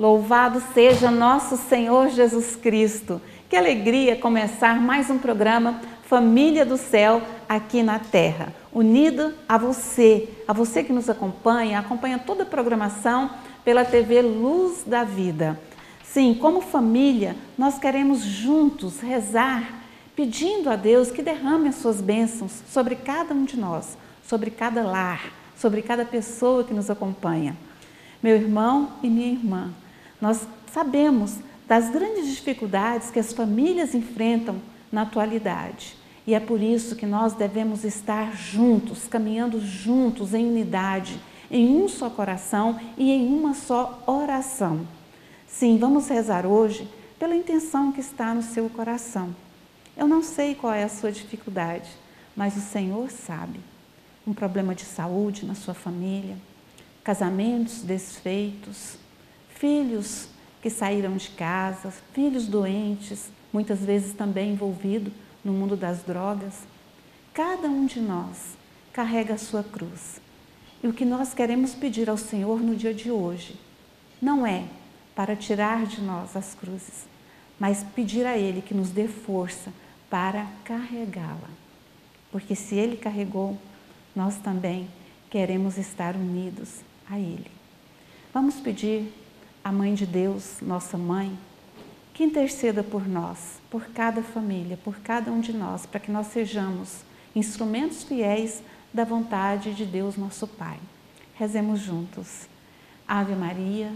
Louvado seja nosso Senhor Jesus Cristo. Que alegria começar mais um programa Família do Céu aqui na Terra, unido a você que nos acompanha toda a programação pela TV Luz da Vida. Sim, como família, nós queremos juntos rezar, pedindo a Deus que derrame as suas bênçãos sobre cada um de nós, sobre cada lar, sobre cada pessoa que nos acompanha. Meu irmão e minha irmã, nós sabemos das grandes dificuldades que as famílias enfrentam na atualidade. E é por isso que nós devemos estar juntos, caminhando juntos em unidade, em um só coração e em uma só oração. Sim, vamos rezar hoje pela intenção que está no seu coração. Eu não sei qual é a sua dificuldade, mas o Senhor sabe. Um problema de saúde na sua família, casamentos desfeitos, filhos que saíram de casa, filhos doentes, muitas vezes também envolvidos no mundo das drogas. Cada um de nós carrega a sua cruz. E o que nós queremos pedir ao Senhor no dia de hoje não é para tirar de nós as cruzes, mas pedir a Ele que nos dê força para carregá-la. Porque se Ele carregou, nós também queremos estar unidos a Ele. Vamos pedir à Mãe de Deus, nossa Mãe, que interceda por nós, por cada família, por cada um de nós, para que nós sejamos instrumentos fiéis da vontade de Deus, nosso Pai. Rezemos juntos. Ave Maria,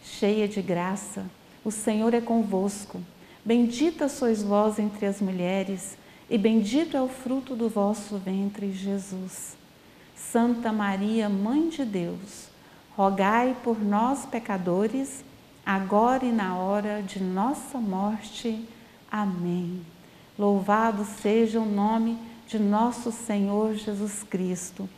cheia de graça, o Senhor é convosco. Bendita sois vós entre as mulheres, e bendito é o fruto do vosso ventre, Jesus. Santa Maria, Mãe de Deus, rogai por nós, pecadores, agora e na hora de nossa morte. Amém. Louvado seja o nome de nosso Senhor Jesus Cristo.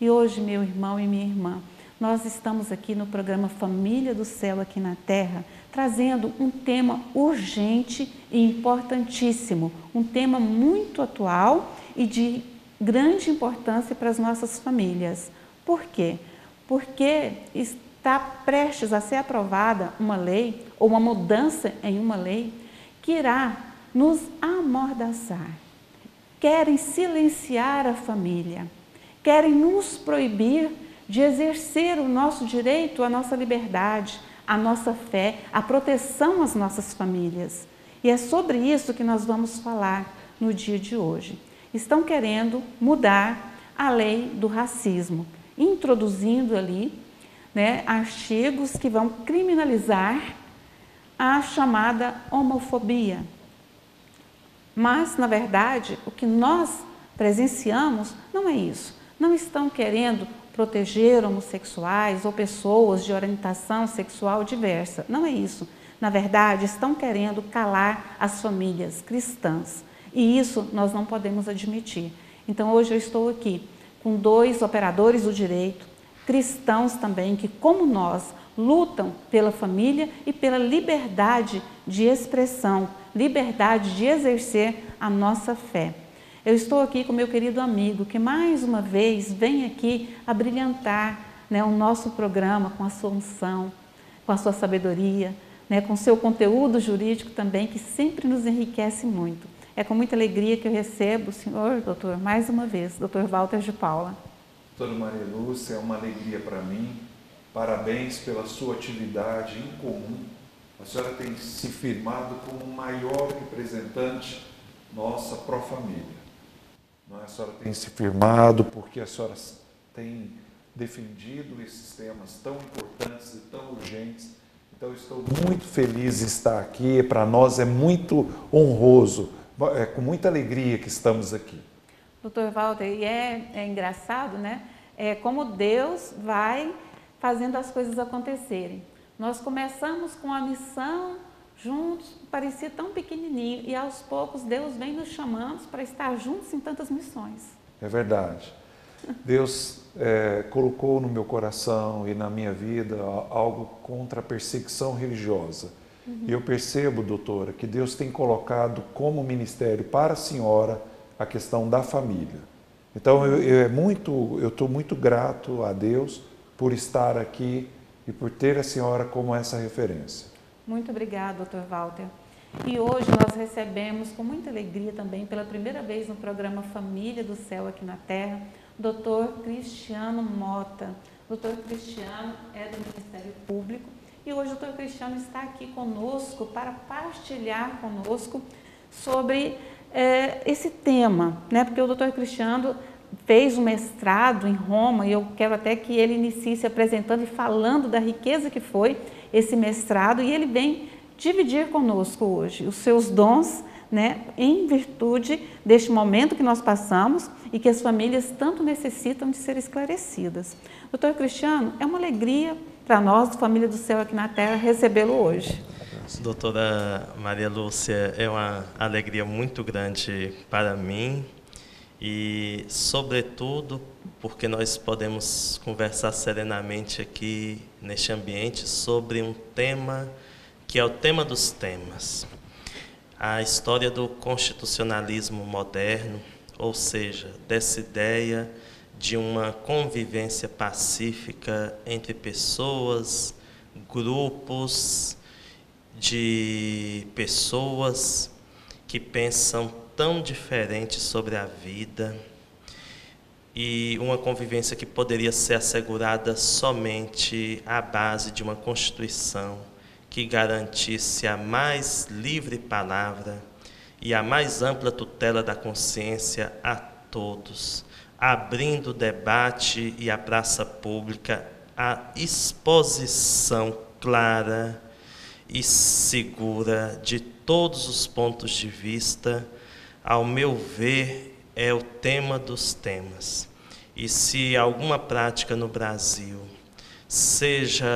E hoje, meu irmão e minha irmã, nós estamos aqui no programa Família do Céu aqui na Terra, trazendo um tema urgente e importantíssimo, um tema muito atual e de grande importância para as nossas famílias. Por quê? Porque está prestes a ser aprovada uma lei ou uma mudança em uma lei que irá nos amordaçar. Querem silenciar a família, querem nos proibir de exercer o nosso direito, a nossa liberdade, a nossa fé, a proteção às nossas famílias. E é sobre isso que nós vamos falar no dia de hoje. Estão querendo mudar a lei do racismo, introduzindo ali, artigos que vão criminalizar a chamada homofobia. Mas, na verdade, o que nós presenciamos não é isso. Não estão querendo proteger homossexuais ou pessoas de orientação sexual diversa. Não é isso. Na verdade, estão querendo calar as famílias cristãs. E isso nós não podemos admitir. Então, hoje eu estou aqui com 2 operadores do direito, cristãos também, que, como nós, lutam pela família e pela liberdade de expressão, liberdade de exercer a nossa fé. Eu estou aqui com meu querido amigo, que mais uma vez vem aqui abrilhantar o nosso programa com a sua unção, com a sua sabedoria, com o seu conteúdo jurídico também, que sempre nos enriquece muito. É com muita alegria que eu recebo o senhor, doutor, mais uma vez, doutor Walter de Paula. Doutora Maria Lúcia, é uma alegria para mim. Parabéns pela sua atividade incomum. A senhora tem se firmado como o maior representante nossa pró-família. A senhora tem se firmado porque a senhora tem defendido esses temas tão importantes e tão urgentes. Então, estou muito feliz de estar aqui. Para nós é muito honroso, é com muita alegria que estamos aqui. Doutor Walter, e é engraçado, É como Deus vai fazendo as coisas acontecerem. Nós começamos com a missão juntos, parecia tão pequenininho, e aos poucos Deus vem nos chamando para estar juntos em tantas missões. É verdade. Deus colocou no meu coração e na minha vida algo contra a perseguição religiosa. E eu percebo, doutora, que Deus tem colocado como ministério para a senhora a questão da família. Então, eu estou muito grato a Deus por estar aqui e por ter a senhora como essa referência. Muito obrigada, Dr. Walter. E hoje nós recebemos com muita alegria também, pela primeira vez no programa Família do Céu aqui na Terra, Dr. Cristiano Mota. Dr. Cristiano é do Ministério Público e hoje o Dr. Cristiano está aqui conosco para partilhar conosco sobre esse tema, né? Porque o Dr. Cristiano fez um mestrado em Roma e eu quero até que ele inicie se apresentando e falando da riqueza que foi esse mestrado, e ele vem dividir conosco hoje os seus dons, né, em virtude deste momento que nós passamos e que as famílias tanto necessitam de ser esclarecidas. Doutor Cristiano, é uma alegria para nós, Família do Céu aqui na Terra, recebê-lo hoje. Doutora Maria Lúcia, é uma alegria muito grande para mim e, sobretudo, porque nós podemos conversar serenamente aqui neste ambiente sobre um tema que é o tema dos temas, a história do constitucionalismo moderno, ou seja, dessa ideia de uma convivência pacífica entre pessoas, grupos de pessoas que pensam tão diferente sobre a vida, e uma convivência que poderia ser assegurada somente à base de uma Constituição que garantisse a mais livre palavra e a mais ampla tutela da consciência a todos, abrindo o debate e a praça pública à exposição clara e segura de todos os pontos de vista. Ao meu ver, é o tema dos temas. E se alguma prática no Brasil, seja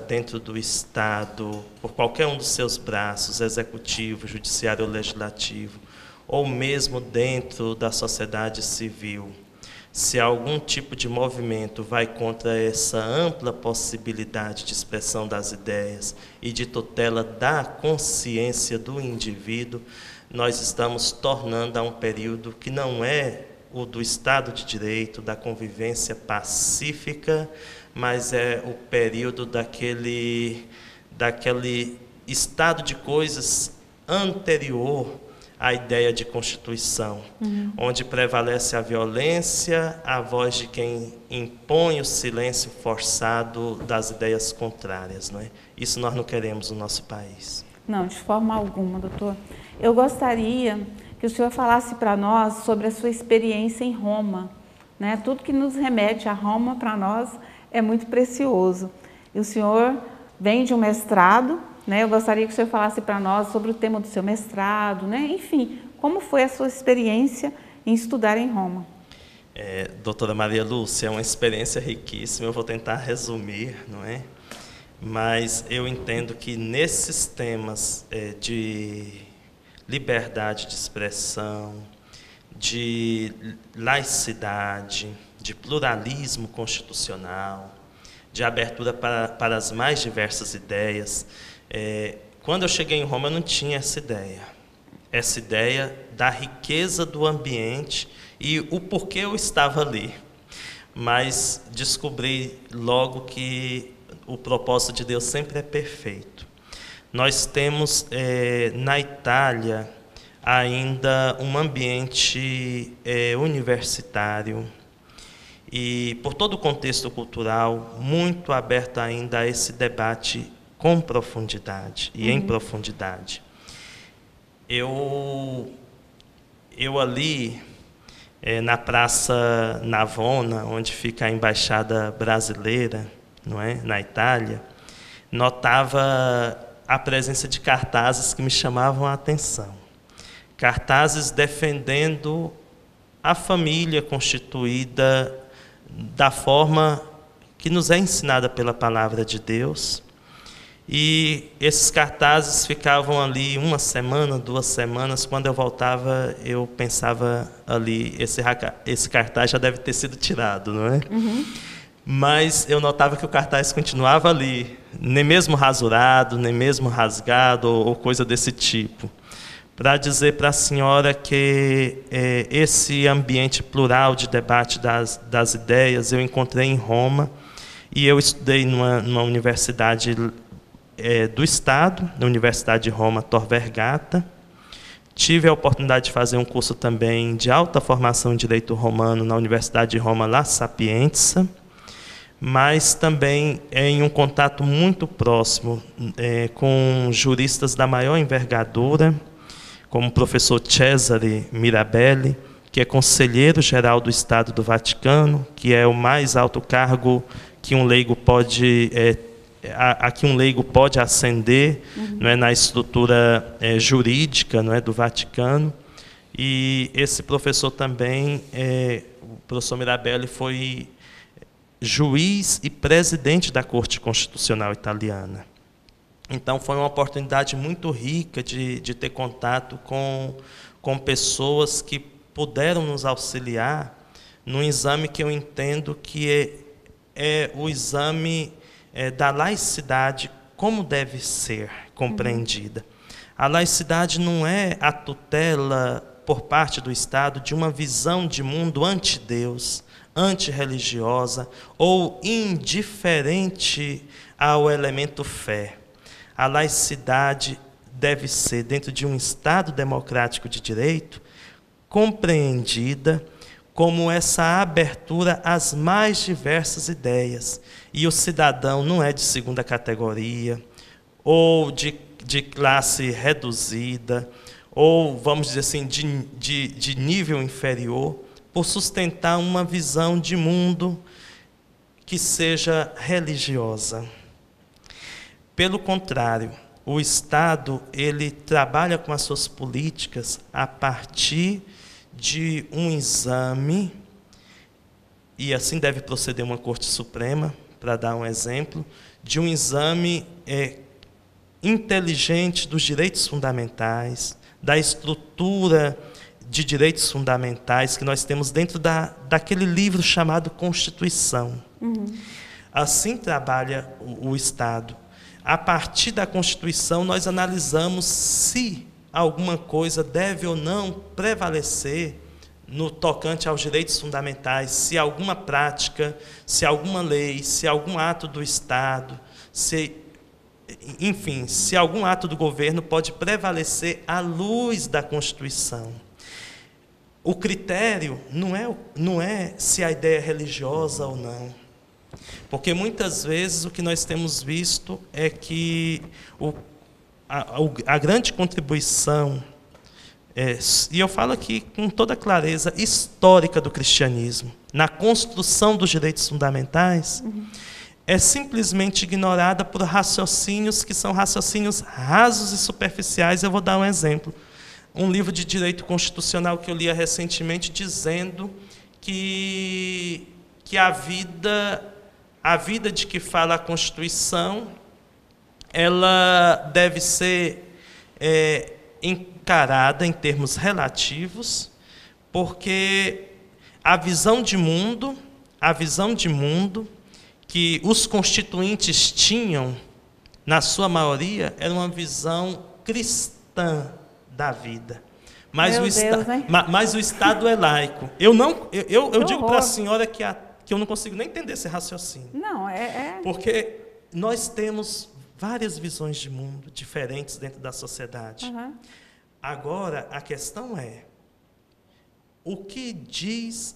dentro do Estado, por qualquer um dos seus braços, executivo, judiciário ou legislativo, ou mesmo dentro da sociedade civil, se algum tipo de movimento vai contra essa ampla possibilidade de expressão das ideias e de tutela da consciência do indivíduo, nós estamos tornando a um período que não é o do Estado de Direito, da convivência pacífica, mas é o período daquele estado de coisas anterior à ideia de Constituição, onde prevalece a violência, a voz de quem impõe o silêncio forçado das ideias contrárias, não é? Isso nós não queremos no nosso país. Não, de forma alguma, doutor. Eu gostaria que o senhor falasse para nós sobre a sua experiência em Roma, né? Tudo que nos remete a Roma, para nós, é muito precioso. E o senhor vem de um mestrado, né? Eu gostaria que o senhor falasse para nós sobre o tema do seu mestrado, né? Enfim, como foi a sua experiência em estudar em Roma? Doutora Maria Lúcia, é uma experiência riquíssima, eu vou tentar resumir, não é? Mas eu entendo que nesses temas de liberdade de expressão, de laicidade, de pluralismo constitucional, de abertura para as mais diversas ideias. Quando eu cheguei em Roma, eu não tinha essa ideia da riqueza do ambiente e o porquê eu estava ali. Mas descobri logo que o propósito de Deus sempre é perfeito. Nós temos na Itália ainda um ambiente universitário e, por todo o contexto cultural, muito aberto ainda a esse debate com profundidade e em profundidade. Eu ali, na Praça Navona, onde fica a Embaixada Brasileira, não é? Na Itália, notava a presença de cartazes que me chamavam a atenção. Cartazes defendendo a família constituída da forma que nos é ensinada pela Palavra de Deus. E esses cartazes ficavam ali 1 semana, 2 semanas. Quando eu voltava, eu pensava ali, esse cartaz já deve ter sido tirado, não é? Mas eu notava que o cartaz continuava ali, nem mesmo rasurado, nem mesmo rasgado ou coisa desse tipo, para dizer para a senhora que esse ambiente plural de debate das ideias eu encontrei em Roma, e eu estudei numa universidade do Estado, na Universidade de Roma Tor Vergata. Tive a oportunidade de fazer um curso também de alta formação em Direito Romano na Universidade de Roma La Sapienza, mas também em um contato muito próximo com juristas da maior envergadura, como o professor Cesare Mirabelli, que é conselheiro-geral do Estado do Vaticano, que é o mais alto cargo que um leigo pode a que um leigo pode ascender, não é, na estrutura jurídica, não é, do Vaticano. E esse professor também, o professor Mirabelli, foi juiz e presidente da Corte Constitucional Italiana. Então, foi uma oportunidade muito rica de ter contato com pessoas que puderam nos auxiliar num exame que eu entendo que é o exame da laicidade, como deve ser compreendida. A laicidade não é a tutela por parte do Estado de uma visão de mundo anti-Deus, antirreligiosa ou indiferente ao elemento fé. A laicidade deve ser, dentro de um Estado democrático de direito, compreendida como essa abertura às mais diversas ideias. E o cidadão não é de segunda categoria, ou de classe reduzida, ou, vamos dizer assim, de nível inferior, por sustentar uma visão de mundo que seja religiosa. Pelo contrário, o Estado ele trabalha com as suas políticas a partir de um exame, e assim deve proceder uma Corte Suprema, para dar um exemplo, de um exame inteligente dos direitos fundamentais, da estrutura de direitos fundamentais que nós temos dentro daquele livro chamado Constituição. Assim trabalha o Estado. A partir da Constituição, nós analisamos se alguma coisa deve ou não prevalecer no tocante aos direitos fundamentais, se alguma prática, se alguma lei, se algum ato do Estado, enfim, se algum ato do governo pode prevalecer à luz da Constituição. O critério não é se a ideia é religiosa ou não. Porque muitas vezes o que nós temos visto é que a grande contribuição, e eu falo aqui com toda clareza, histórica do cristianismo, na construção dos direitos fundamentais, é simplesmente ignorada por raciocínios que são raciocínios rasos e superficiais. Eu vou dar um exemplo. Um livro de direito constitucional que eu lia recentemente dizendo que a vida de que fala a Constituição, ela deve ser encarada em termos relativos, porque a visão de mundo que os constituintes tinham, na sua maioria, era uma visão cristã da vida. Mas o Estado é laico. Eu digo para a senhora que eu não consigo nem entender esse raciocínio. Não, Porque nós temos várias visões de mundo diferentes dentro da sociedade. Agora, a questão é, o que diz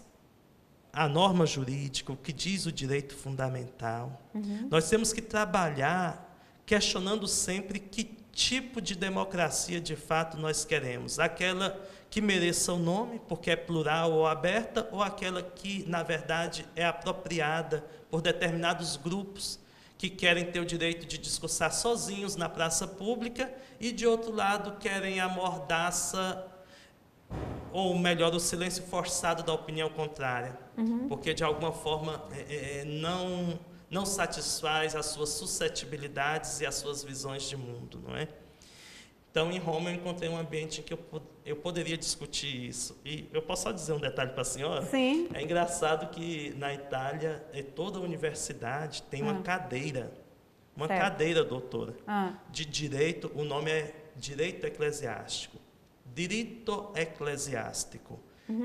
a norma jurídica, o que diz o direito fundamental? Nós temos que trabalhar questionando sempre que tipo de democracia de fato nós queremos. Aquela que mereça o nome, porque é plural ou aberta, ou aquela que, na verdade, é apropriada por determinados grupos que querem ter o direito de discursar sozinhos na praça pública e, de outro lado, querem a mordaça, ou melhor, o silêncio forçado da opinião contrária, porque, de alguma forma, não satisfaz as suas suscetibilidades e as suas visões de mundo, não é? Então, em Roma, eu encontrei um ambiente em que eu poderia discutir isso. E eu posso só dizer um detalhe para a senhora? Sim. É engraçado que, na Itália, toda a universidade tem uma cadeira, cadeira, doutora, de direito. O nome é Direito Eclesiástico. Diritto Eclesiástico.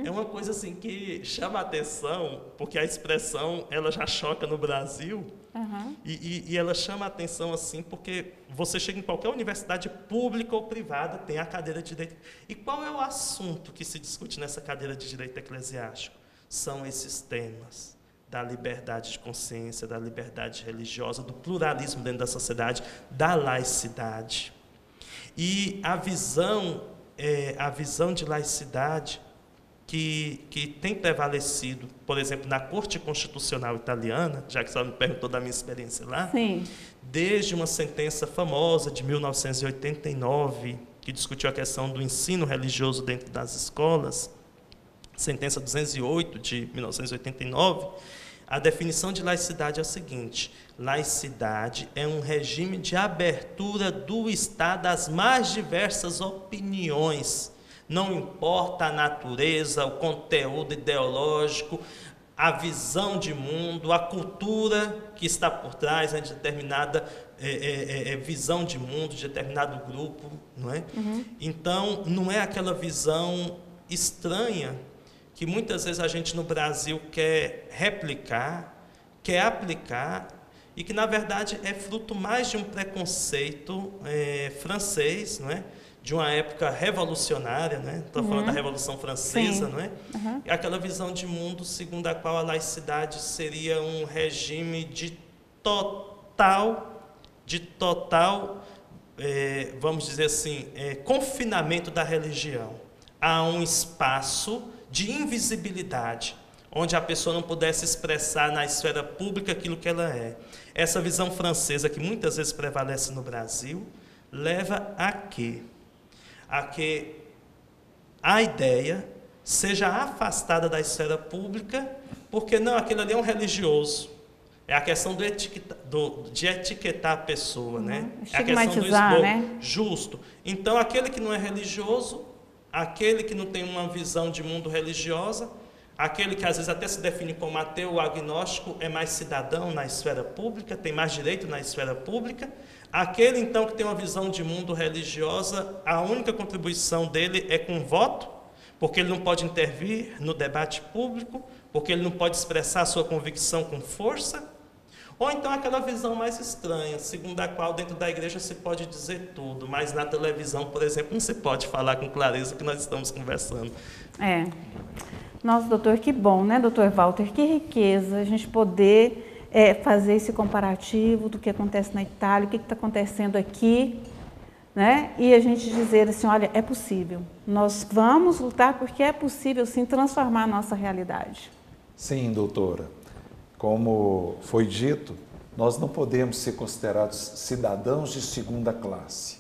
É uma coisa assim que chama a atenção, porque a expressão ela já choca no Brasil, e ela chama a atenção assim, porque você chega em qualquer universidade pública ou privada, tem a cadeira de direito. E qual é o assunto que se discute nessa cadeira de direito eclesiástico? São esses temas da liberdade de consciência, da liberdade religiosa, do pluralismo dentro da sociedade, da laicidade. E a visão de laicidade que tem prevalecido, por exemplo, na Corte Constitucional Italiana, já que a senhora me perguntou da minha experiência lá, Sim. desde uma sentença famosa de 1989, que discutiu a questão do ensino religioso dentro das escolas, sentença 208 de 1989, a definição de laicidade é a seguinte: laicidade é um regime de abertura do Estado às mais diversas opiniões. Não importa a natureza, o conteúdo ideológico, a visão de mundo, a cultura que está por trás, né, de determinada visão de mundo, de determinado grupo, não é? Então, não é aquela visão estranha que muitas vezes a gente no Brasil quer replicar, quer aplicar, e que, na verdade, é fruto mais de um preconceito francês, não é? De uma época revolucionária, né? Estou falando da Revolução Francesa, não é? E aquela visão de mundo segundo a qual a laicidade seria um regime de total, vamos dizer assim, confinamento da religião a um espaço de invisibilidade, onde a pessoa não pudesse expressar na esfera pública aquilo que ela é. Essa visão francesa, que muitas vezes prevalece no Brasil, leva a quê? A que a ideia seja afastada da esfera pública, porque não, aquele ali é um religioso. É a questão de etiquetar a pessoa, né? É a questão do esboço, né? Justo. Então, aquele que não é religioso, aquele que não tem uma visão de mundo religiosa, aquele que às vezes até se define como ateu ou agnóstico, é mais cidadão na esfera pública, tem mais direito na esfera pública. Aquele, então, que tem uma visão de mundo religiosa, a única contribuição dele é com voto, porque ele não pode intervir no debate público, porque ele não pode expressar a sua convicção com força. Ou então aquela visão mais estranha, segundo a qual dentro da igreja se pode dizer tudo, mas na televisão, por exemplo, não se pode falar com clareza o que nós estamos conversando. Nossa, doutor, que bom, né, doutor Walter? Que riqueza a gente poder fazer esse comparativo do que acontece na Itália, o que está acontecendo aqui, né? E a gente dizer assim, olha, é possível. Nós vamos lutar porque é possível, sim, transformar a nossa realidade. Sim, doutora. Como foi dito, nós não podemos ser considerados cidadãos de segunda classe,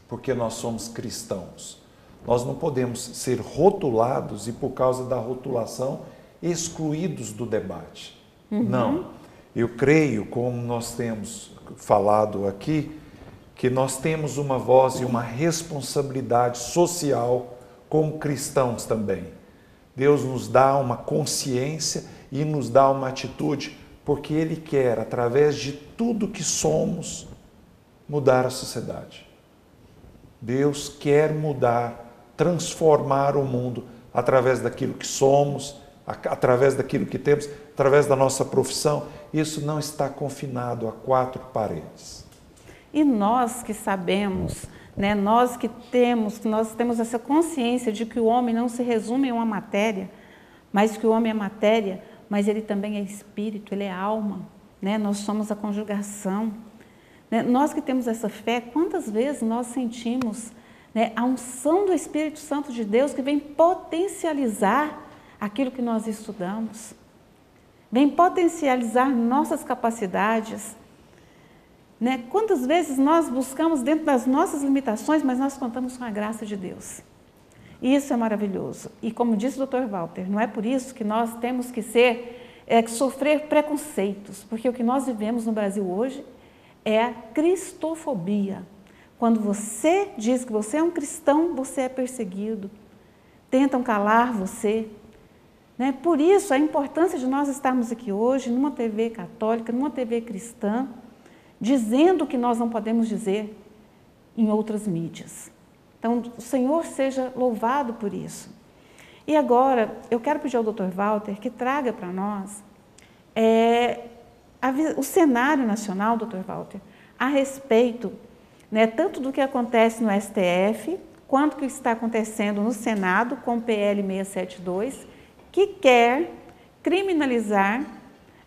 porque nós somos cristãos. Nós não podemos ser rotulados e, por causa da rotulação, excluídos do debate. Não. Eu creio, como nós temos falado aqui, que nós temos uma voz e uma responsabilidade social como cristãos também. Deus nos dá uma consciência e nos dá uma atitude, porque Ele quer, através de tudo que somos, mudar a sociedade. Deus quer mudar, transformar o mundo através daquilo que somos, através daquilo que temos, através da nossa profissão. Isso não está confinado a quatro paredes. E nós que sabemos, né, nós temos essa consciência de que o homem não se resume em uma matéria, mas que o homem é matéria, mas ele também é espírito, ele é alma, né? Nós somos a conjugação. Né? Nós que temos essa fé, quantas vezes nós sentimos, né, a unção do Espírito Santo de Deus que vem potencializar aquilo que nós estudamos, vem potencializar nossas capacidades. Né? Quantas vezes nós buscamos dentro das nossas limitações, mas nós contamos com a graça de Deus. E isso é maravilhoso. E como disse o Dr. Walter, não é por isso que nós temos que sofrer preconceitos, porque o que nós vivemos no Brasil hoje é a cristofobia. Quando você diz que você é um cristão, você é perseguido. Tentam calar você. Né? Por isso, a importância de nós estarmos aqui hoje, numa TV católica, numa TV cristã, dizendo o que nós não podemos dizer em outras mídias. Então, o Senhor seja louvado por isso. E agora, eu quero pedir ao Dr. Walter que traga para nós o cenário nacional, Dr. Walter, a respeito, né, tanto do que acontece no STF, quanto que está acontecendo no Senado com o PL 672, que quer criminalizar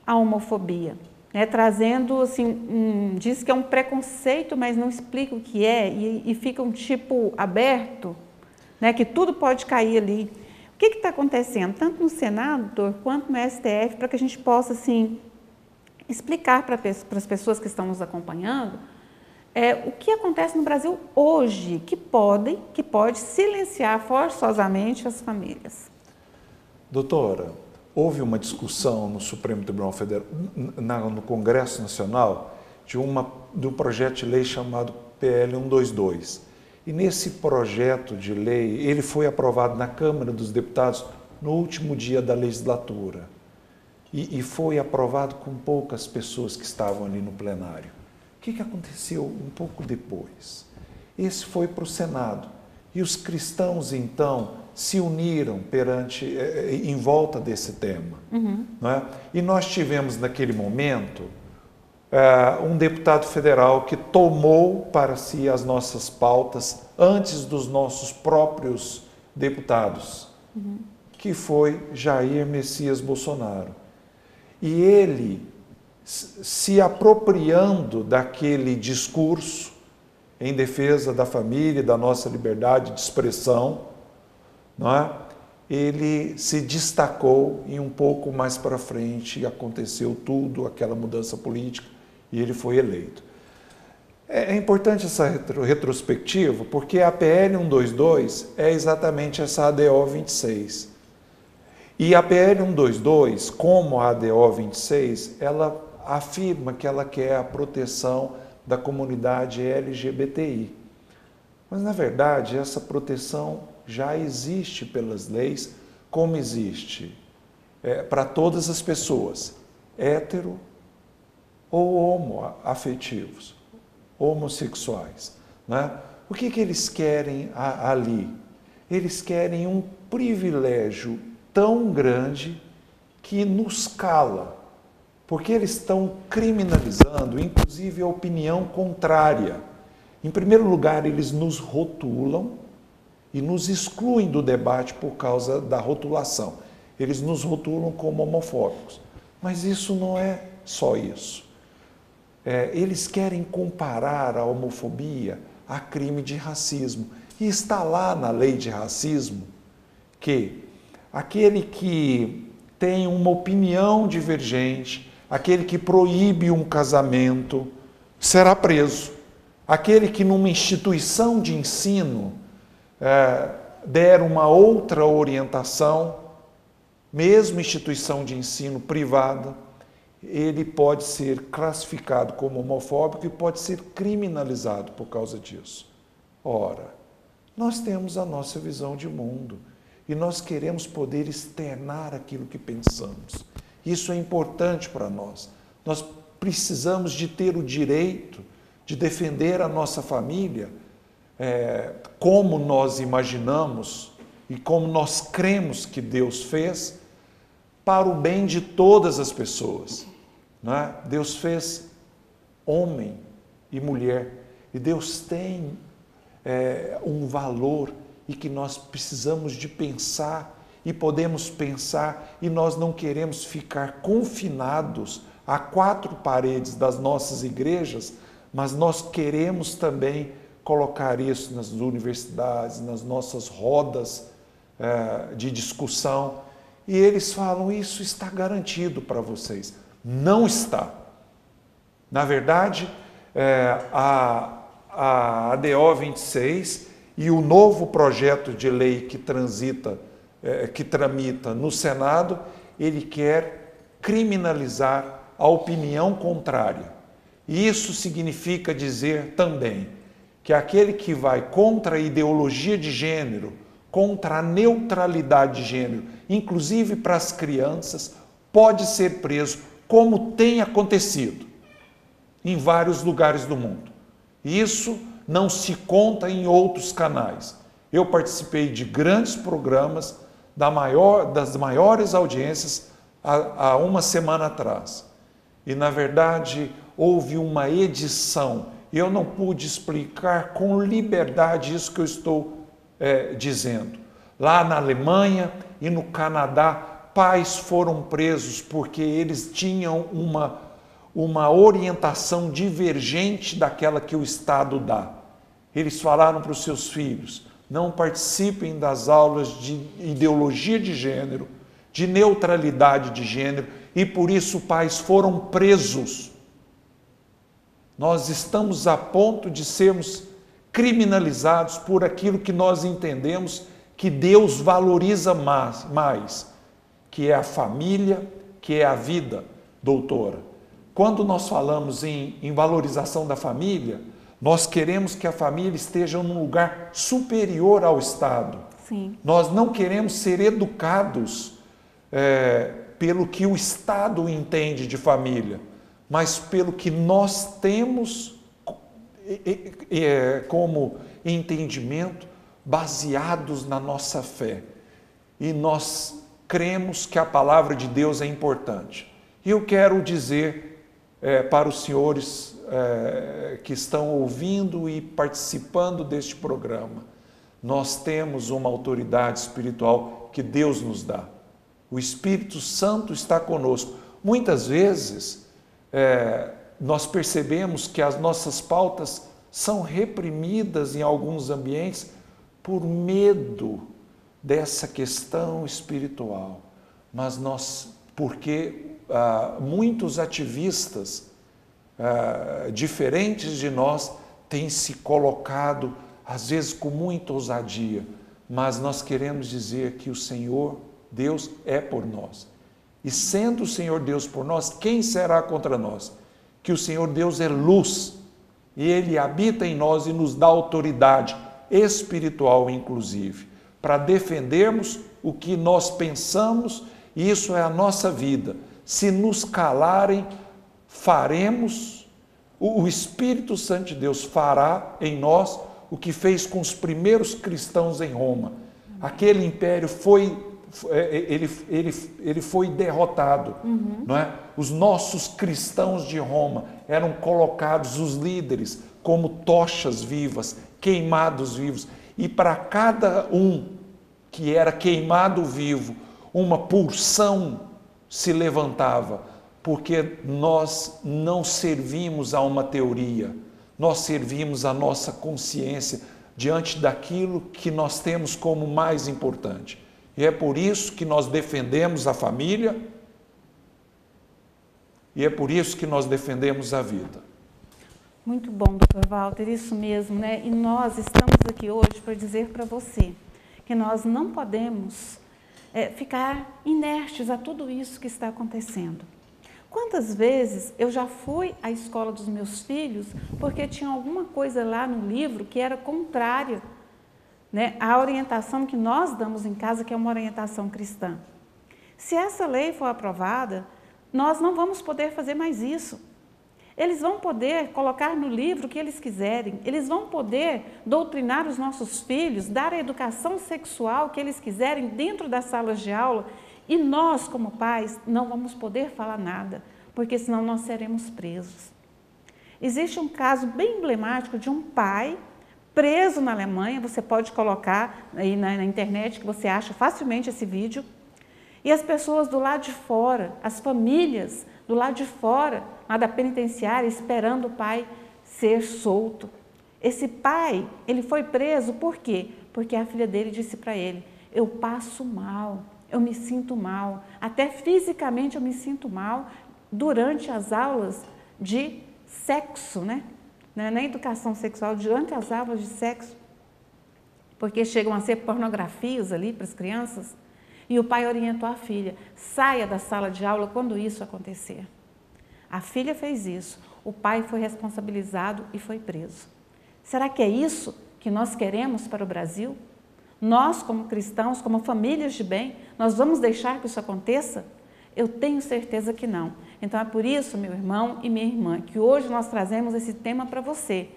a homofobia, né, trazendo, assim, diz que é um preconceito, mas não explica o que é, e fica um tipo aberto, né, que tudo pode cair ali. O que está acontecendo, tanto no Senado, doutor, quanto no STF, para que a gente possa, assim, explicar para as pessoas que estão nos acompanhando o que acontece no Brasil hoje, que pode silenciar forçosamente as famílias. Doutora, houve uma discussão no Supremo Tribunal Federal, no Congresso Nacional, de um projeto de lei chamado PL 122. E nesse projeto de lei, ele foi aprovado na Câmara dos Deputados no último dia da legislatura. E foi aprovado com poucas pessoas que estavam ali no plenário. O que aconteceu um pouco depois? Esse foi para o Senado. E os cristãos, então, se uniram em volta desse tema. Não é? E nós tivemos, naquele momento, um deputado federal que tomou para si as nossas pautas antes dos nossos próprios deputados, que foi Jair Messias Bolsonaro. E ele, se apropriando daquele discurso em defesa da família, da nossa liberdade de expressão, não é? Ele se destacou e um pouco mais para frente aconteceu tudo, aquela mudança política, e ele foi eleito. É importante essa retrospectiva, porque a PL 122 é exatamente essa ADO 26. E a PL 122, como a ADO 26, ela afirma que ela quer a proteção da comunidade LGBTI. Mas, na verdade, essa proteção já existe pelas leis, como existe para todas as pessoas, hétero ou homoafetivos, homossexuais. Né? O que eles querem ali? Eles querem um privilégio tão grande que nos cala, porque eles estão criminalizando, inclusive, a opinião contrária. Em primeiro lugar, eles nos rotulam e nos excluem do debate por causa da rotulação. Eles nos rotulam como homofóbicos. Mas isso não é só isso. Eles querem comparar a homofobia a crime de racismo. E está lá na lei de racismo que aquele que tem uma opinião divergente, aquele que proíbe um casamento, será preso. Aquele que numa instituição de ensino der uma outra orientação, mesmo instituição de ensino privada, ele pode ser classificado como homofóbico e pode ser criminalizado por causa disso. Ora, nós temos a nossa visão de mundo e nós queremos poder externar aquilo que pensamos. Isso é importante para nós. Nós precisamos de ter o direito de defender a nossa família como nós imaginamos e como nós cremos que Deus fez, para o bem de todas as pessoas. Não é? Deus fez homem e mulher, e Deus tem um valor e que nós precisamos de pensar e podemos pensar, e nós não queremos ficar confinados a 4 paredes das nossas igrejas, mas nós queremos também colocar isso nas universidades, nas nossas rodas de discussão. E eles falam, isso está garantido para vocês. Não está. Na verdade, a ADO 26 e o novo projeto de lei que tramita no Senado, ele quer criminalizar a opinião contrária. E isso significa dizer também que aquele que vai contra a ideologia de gênero, contra a neutralidade de gênero, inclusive para as crianças, pode ser preso, como tem acontecido em vários lugares do mundo. Isso não se conta em outros canais. Eu participei de grandes programas das maiores audiências há uma semana atrás. E, na verdade, houve uma edição. E eu não pude explicar com liberdade isso que eu estou dizendo. Lá na Alemanha e no Canadá, pais foram presos porque eles tinham uma orientação divergente daquela que o Estado dá. Eles falaram para os seus filhos: não participem das aulas de ideologia de gênero, de neutralidade de gênero, e por isso pais foram presos. Nós estamos a ponto de sermos criminalizados por aquilo que nós entendemos que Deus valoriza mais, que é a família, que é a vida, doutora. Quando nós falamos em valorização da família, nós queremos que a família esteja num lugar superior ao Estado. Sim. Nós não queremos ser educados pelo que o Estado entende de família, mas pelo que nós temos como entendimento baseados na nossa fé. E nós cremos que a palavra de Deus é importante. E eu quero dizer para os senhores que estão ouvindo e participando deste programa, nós temos uma autoridade espiritual que Deus nos dá. O Espírito Santo está conosco. Muitas vezes nós percebemos que as nossas pautas são reprimidas em alguns ambientes por medo dessa questão espiritual. Mas porque muitos ativistas diferentes de nós têm se colocado, às vezes com muita ousadia, mas nós queremos dizer que o Senhor Deus é por nós. E sendo o Senhor Deus por nós, quem será contra nós? Que o Senhor Deus é luz, e Ele habita em nós e nos dá autoridade espiritual, inclusive, para defendermos o que nós pensamos, e isso é a nossa vida. Se nos calarem, faremos, o Espírito Santo de Deus fará em nós o que fez com os primeiros cristãos em Roma. Aquele império foi derrotado, não é? Os nossos cristãos de Roma eram colocados, os líderes, como tochas vivas, queimados vivos, e para cada um que era queimado vivo, uma pulsão se levantava, porque nós não servimos a uma teoria, nós servimos a nossa consciência diante daquilo que nós temos como mais importante. E é por isso que nós defendemos a família, e é por isso que nós defendemos a vida. Muito bom, doutor Walter, isso mesmo, né? E nós estamos aqui hoje para dizer para você que nós não podemos ficar inertes a tudo isso que está acontecendo. Quantas vezes eu já fui à escola dos meus filhos porque tinha alguma coisa lá no livro que era contrária, né, à orientação que nós damos em casa, que é uma orientação cristã. Se essa lei for aprovada, nós não vamos poder fazer mais isso. Eles vão poder colocar no livro o que eles quiserem, eles vão poder doutrinar os nossos filhos, dar a educação sexual que eles quiserem dentro das salas de aula, e nós, como pais, não vamos poder falar nada, porque senão nós seremos presos. Existe um caso bem emblemático de um pai preso na Alemanha, você pode colocar aí na internet, que você acha facilmente esse vídeo, e as pessoas do lado de fora, as famílias do lado de fora, lá da penitenciária, esperando o pai ser solto. Esse pai, ele foi preso por quê? Porque a filha dele disse para ele: eu passo mal, eu me sinto mal, até fisicamente eu me sinto mal durante as aulas de sexo, né? Na educação sexual, durante as aulas de sexo, porque chegam a ser pornografias ali para as crianças, e o pai orientou a filha: saia da sala de aula quando isso acontecer. A filha fez isso, o pai foi responsabilizado e foi preso. Será que é isso que nós queremos para o Brasil? Nós, como cristãos, como famílias de bem, nós vamos deixar que isso aconteça? Eu tenho certeza que não. Então é por isso, meu irmão e minha irmã, que hoje nós trazemos esse tema para você.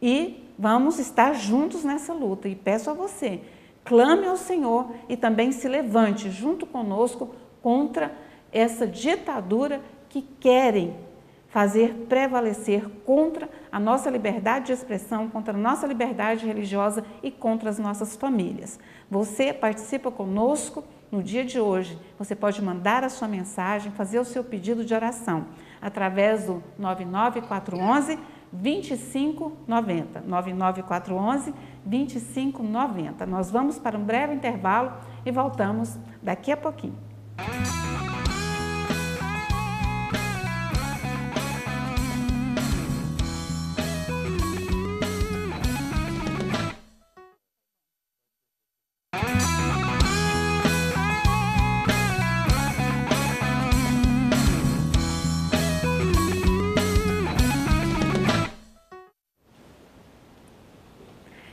E vamos estar juntos nessa luta. E peço a você clame ao Senhor e também se levante junto conosco contra essa ditadura que querem fazer prevalecer contra a nossa liberdade de expressão, contra a nossa liberdade religiosa e contra as nossas famílias. Você participa conosco no dia de hoje. Você pode mandar a sua mensagem, fazer o seu pedido de oração através do 99411 2590. 99411 2590. Nós vamos para um breve intervalo e voltamos daqui a pouquinho.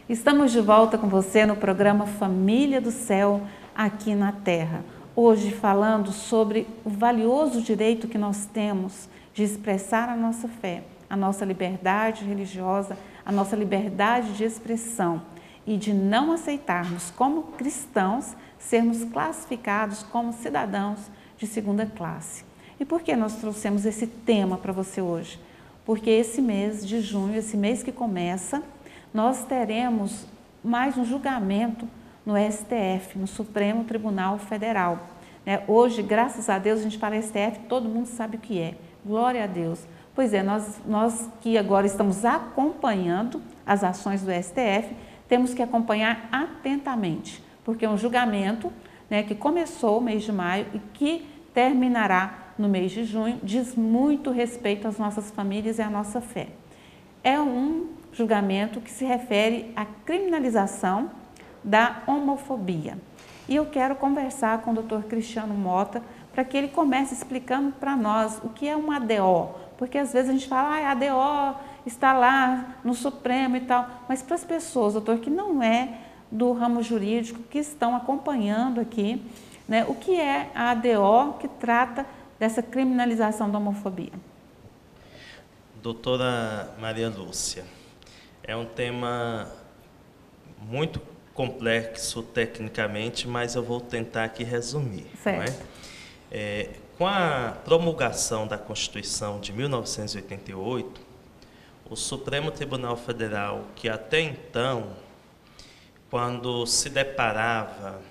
Estamos de volta com você no programa Família do Céu, aqui na Terra. Hoje falando sobre o valioso direito que nós temos de expressar a nossa fé, a nossa liberdade religiosa, a nossa liberdade de expressão e de não aceitarmos como cristãos sermos classificados como cidadãos de segunda classe. E por que nós trouxemos esse tema para você hoje? Porque esse mês de junho, esse mês que começa, nós teremos mais um julgamento no STF, no Supremo Tribunal Federal. Hoje, graças a Deus, a gente fala STF, todo mundo sabe o que é. Glória a Deus. Pois é, nós que agora estamos acompanhando as ações do STF, temos que acompanhar atentamente, porque é um julgamento, que começou o mês de maio e que terminará no mês de junho, diz muito respeito às nossas famílias e à nossa fé. É um julgamento que se refere à criminalização da homofobia. E eu quero conversar com o Dr. Cristiano Mota para que ele comece explicando para nós o que é uma ADO, porque às vezes a gente fala, a ADO está lá no Supremo e tal, mas para as pessoas, doutor, que não é do ramo jurídico, que estão acompanhando aqui, o que é a ADO que trata dessa criminalização da homofobia? Doutora Maria Lúcia, é um tema muito complexo tecnicamente, mas eu vou tentar aqui resumir. Certo. Com a promulgação da Constituição de 1988, o Supremo Tribunal Federal, que até então, quando se deparava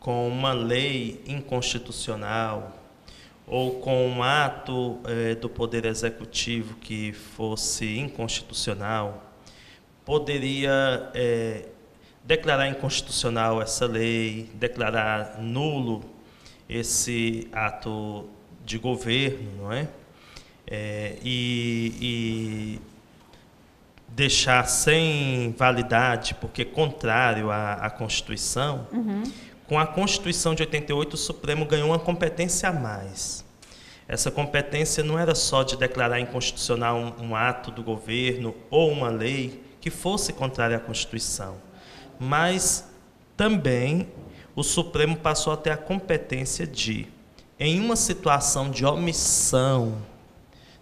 com uma lei inconstitucional ou com um ato do Poder Executivo que fosse inconstitucional, poderia declarar inconstitucional essa lei, declarar nulo esse ato de governo, não é? E deixar sem validade, porque contrário à Constituição. Uhum. Com a Constituição de 88, o Supremo ganhou uma competência a mais. Essa competência não era só de declarar inconstitucional um ato do governo ou uma lei que fosse contrária à Constituição, mas também o Supremo passou a ter a competência de, em uma situação de omissão,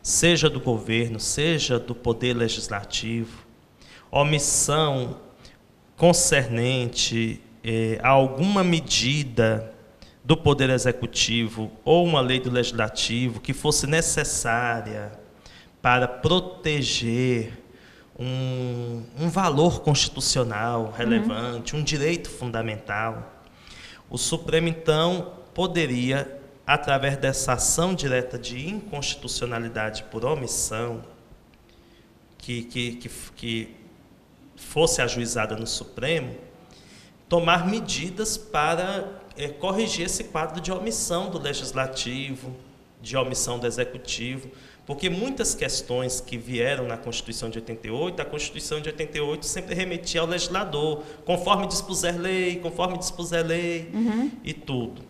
seja do governo, seja do Poder Legislativo, omissão concernente a alguma medida do Poder Executivo ou uma lei do Legislativo que fosse necessária para proteger um valor constitucional relevante, um direito fundamental, o Supremo, então, poderia, através dessa ação direta de inconstitucionalidade por omissão, que fosse ajuizada no Supremo, tomar medidas para corrigir esse quadro de omissão do Legislativo, de omissão do Executivo, porque muitas questões que vieram na Constituição de 88, a Constituição de 88 sempre remetia ao legislador, conforme dispuser lei e tudo.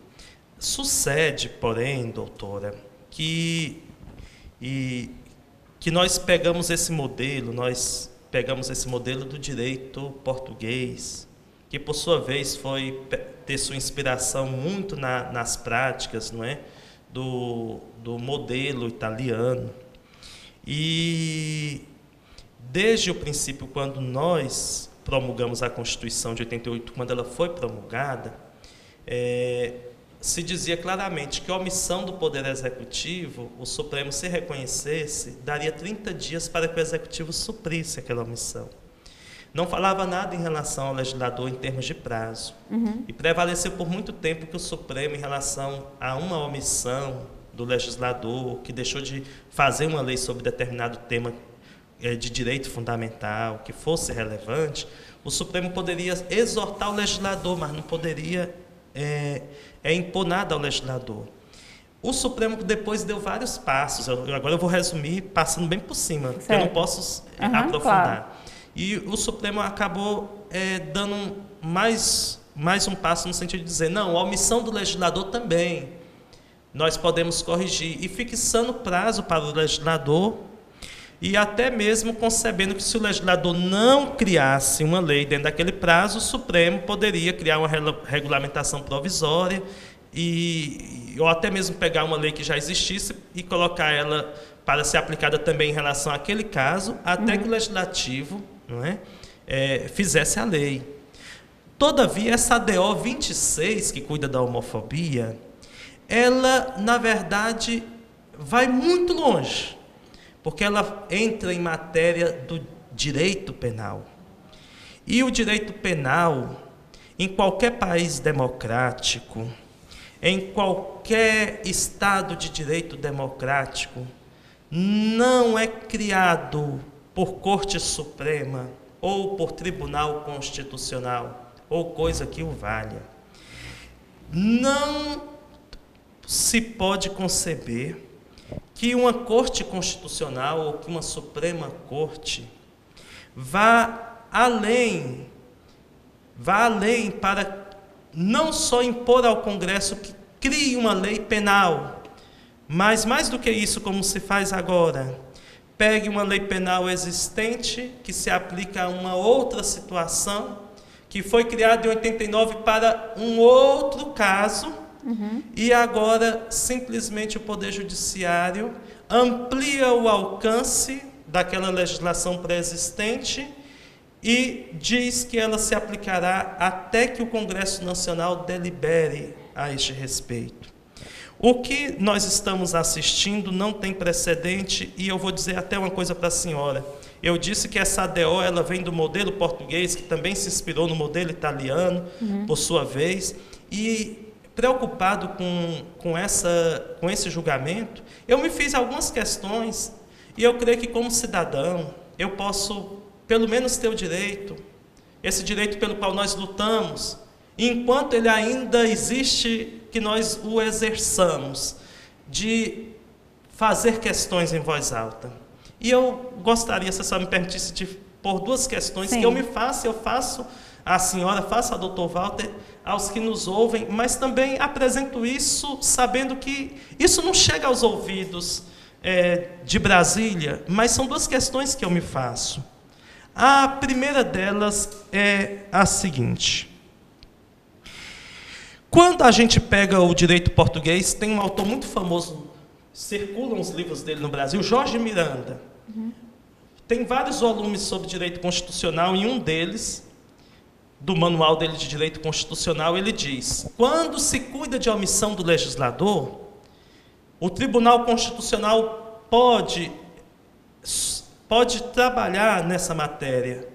Sucede, porém, doutora, que nós pegamos esse modelo do direito português, que por sua vez foi ter sua inspiração muito nas práticas, não é? Do modelo italiano. E desde o princípio, quando nós promulgamos a Constituição de 88, quando ela foi promulgada, se dizia claramente que a omissão do Poder Executivo, o Supremo se reconhecesse, daria 30 dias para que o Executivo suprisse aquela omissão. Não falava nada em relação ao legislador em termos de prazo. E prevaleceu por muito tempo que o Supremo, em relação a uma omissão do legislador, que deixou de fazer uma lei sobre determinado tema de direito fundamental, que fosse relevante, o Supremo poderia exortar o legislador, mas não poderia impor nada ao legislador. O Supremo depois deu vários passos. Agora eu vou resumir, passando bem por cima, porque eu não posso aprofundar. Claro. E o Supremo acabou dando mais um passo no sentido de dizer, não, a omissão do legislador também nós podemos corrigir, e fixando prazo para o legislador, e até mesmo concebendo que se o legislador não criasse uma lei dentro daquele prazo, o Supremo poderia criar uma regulamentação provisória, ou até mesmo pegar uma lei que já existisse e colocar ela para ser aplicada também em relação àquele caso, até que o legislativo fizesse a lei. Todavia, essa ADO 26, que cuida da homofobia, ela, na verdade, vai muito longe, porque ela entra em matéria do direito penal. E o direito penal, em qualquer país democrático, em qualquer Estado de direito democrático, não é criado por Corte Suprema ou por Tribunal Constitucional, ou coisa que o valha. Não se pode conceber que uma Corte Constitucional ou que uma Suprema Corte vá além para não só impor ao Congresso que crie uma lei penal, mas mais do que isso, como se faz agora, pegue uma lei penal existente que se aplica a uma outra situação, que foi criada em 89 para um outro caso, e agora simplesmente o Poder Judiciário amplia o alcance daquela legislação pré-existente e diz que ela se aplicará até que o Congresso Nacional delibere a este respeito. O que nós estamos assistindo não tem precedente, e eu vou dizer até uma coisa para a senhora. Eu disse que essa ADO ela vem do modelo português, que também se inspirou no modelo italiano, por sua vez, e preocupado com esse julgamento, eu me fiz algumas questões, e eu creio que como cidadão, eu posso pelo menos ter o direito, esse direito pelo qual nós lutamos, enquanto ele ainda existe, que nós o exerçamos, de fazer questões em voz alta. E eu gostaria, se a senhora me permitisse, de pôr duas questões. Sim. Que eu faço à senhora, faço ao doutor Walter, aos que nos ouvem, mas também apresento isso sabendo que isso não chega aos ouvidos de Brasília, mas são duas questões que eu me faço. A primeira delas é a seguinte: quando a gente pega o direito português, tem um autor muito famoso, circulam os livros dele no Brasil, Jorge Miranda. Tem vários volumes sobre direito constitucional, e um deles, do manual dele de direito constitucional, ele diz: quando se cuida de omissão do legislador, o Tribunal Constitucional pode trabalhar nessa matéria,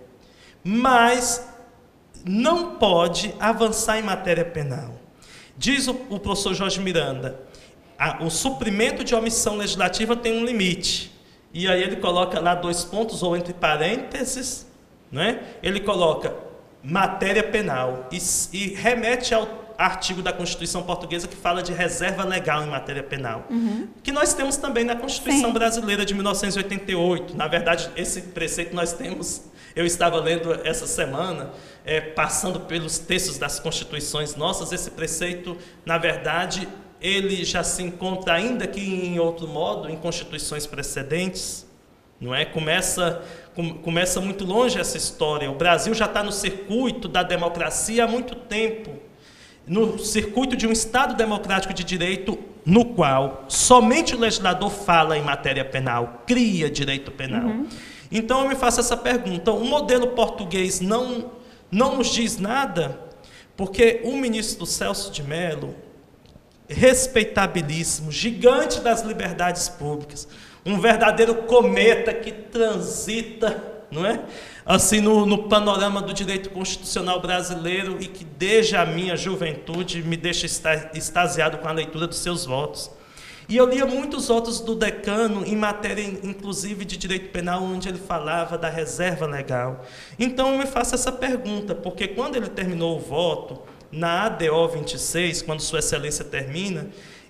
mas não pode avançar em matéria penal. Diz o professor Jorge Miranda, o suprimento de omissão legislativa tem um limite. E aí ele coloca lá 2 pontos, ou entre parênteses, né? Ele coloca matéria penal e remete ao artigo da Constituição Portuguesa que fala de reserva legal em matéria penal, que nós temos também na Constituição Brasileira de 1988. Na verdade, esse preceito nós temos, eu estava lendo essa semana, passando pelos textos das Constituições nossas, esse preceito, na verdade, ele já se encontra, ainda que em outro modo, em constituições precedentes, não é? Começa muito longe essa história. O Brasil já está no circuito da democracia há muito tempo, no circuito de um Estado democrático de direito, no qual somente o legislador fala em matéria penal, cria direito penal. Então eu me faço essa pergunta: o modelo português não nos diz nada? Porque o ministro Celso de Mello, respeitabilíssimo, gigante das liberdades públicas, um verdadeiro cometa que transita, não é? Assim, no panorama do direito constitucional brasileiro, e que desde a minha juventude me deixa extasiado com a leitura dos seus votos. E eu lia muitos votos do decano em matéria, inclusive, de direito penal, onde ele falava da reserva legal. Então, eu me faço essa pergunta, porque quando ele terminou o voto, na ADO 26, quando Sua Excelência termina,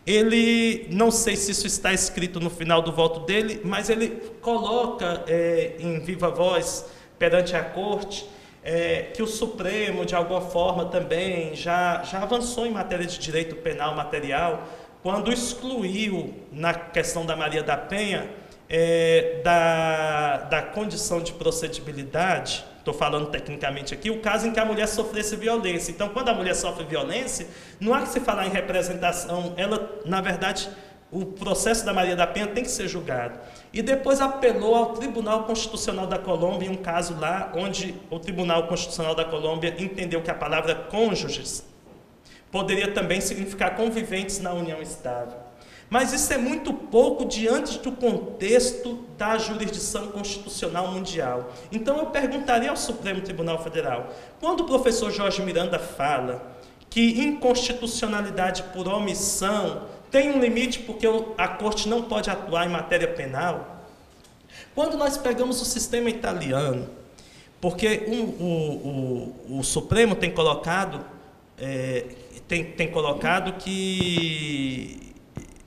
ele, não sei se isso está escrito no final do voto dele, mas ele coloca em viva voz, perante a Corte, que o Supremo, de alguma forma, também já avançou em matéria de direito penal material, quando excluiu, na questão da Maria da Penha, da condição de procedibilidade, estou falando tecnicamente aqui, o caso em que a mulher sofresse violência. Então, quando a mulher sofre violência, não há que se falar em representação, ela, na verdade, o processo da Maria da Penha tem que ser julgado. E depois apelou ao Tribunal Constitucional da Colômbia, em um caso lá, onde o Tribunal Constitucional da Colômbia entendeu que a palavra cônjuges poderia também significar conviventes na união estável. Mas isso é muito pouco diante do contexto da jurisdição constitucional mundial. Então eu perguntaria ao Supremo Tribunal Federal, quando o professor Jorge Miranda fala que inconstitucionalidade por omissão tem um limite porque a Corte não pode atuar em matéria penal, quando nós pegamos o sistema italiano, porque o Supremo tem colocado que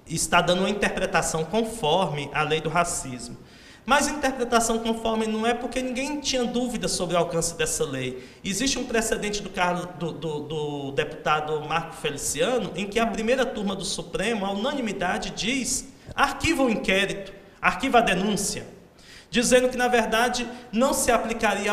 está dando uma interpretação conforme a lei do racismo. Mas interpretação conforme não é porque ninguém tinha dúvida sobre o alcance dessa lei. Existe um precedente do deputado Marco Feliciano, em que a primeira turma do Supremo, a unanimidade, diz: arquiva o inquérito, arquiva a denúncia, dizendo que, na verdade, não se aplicaria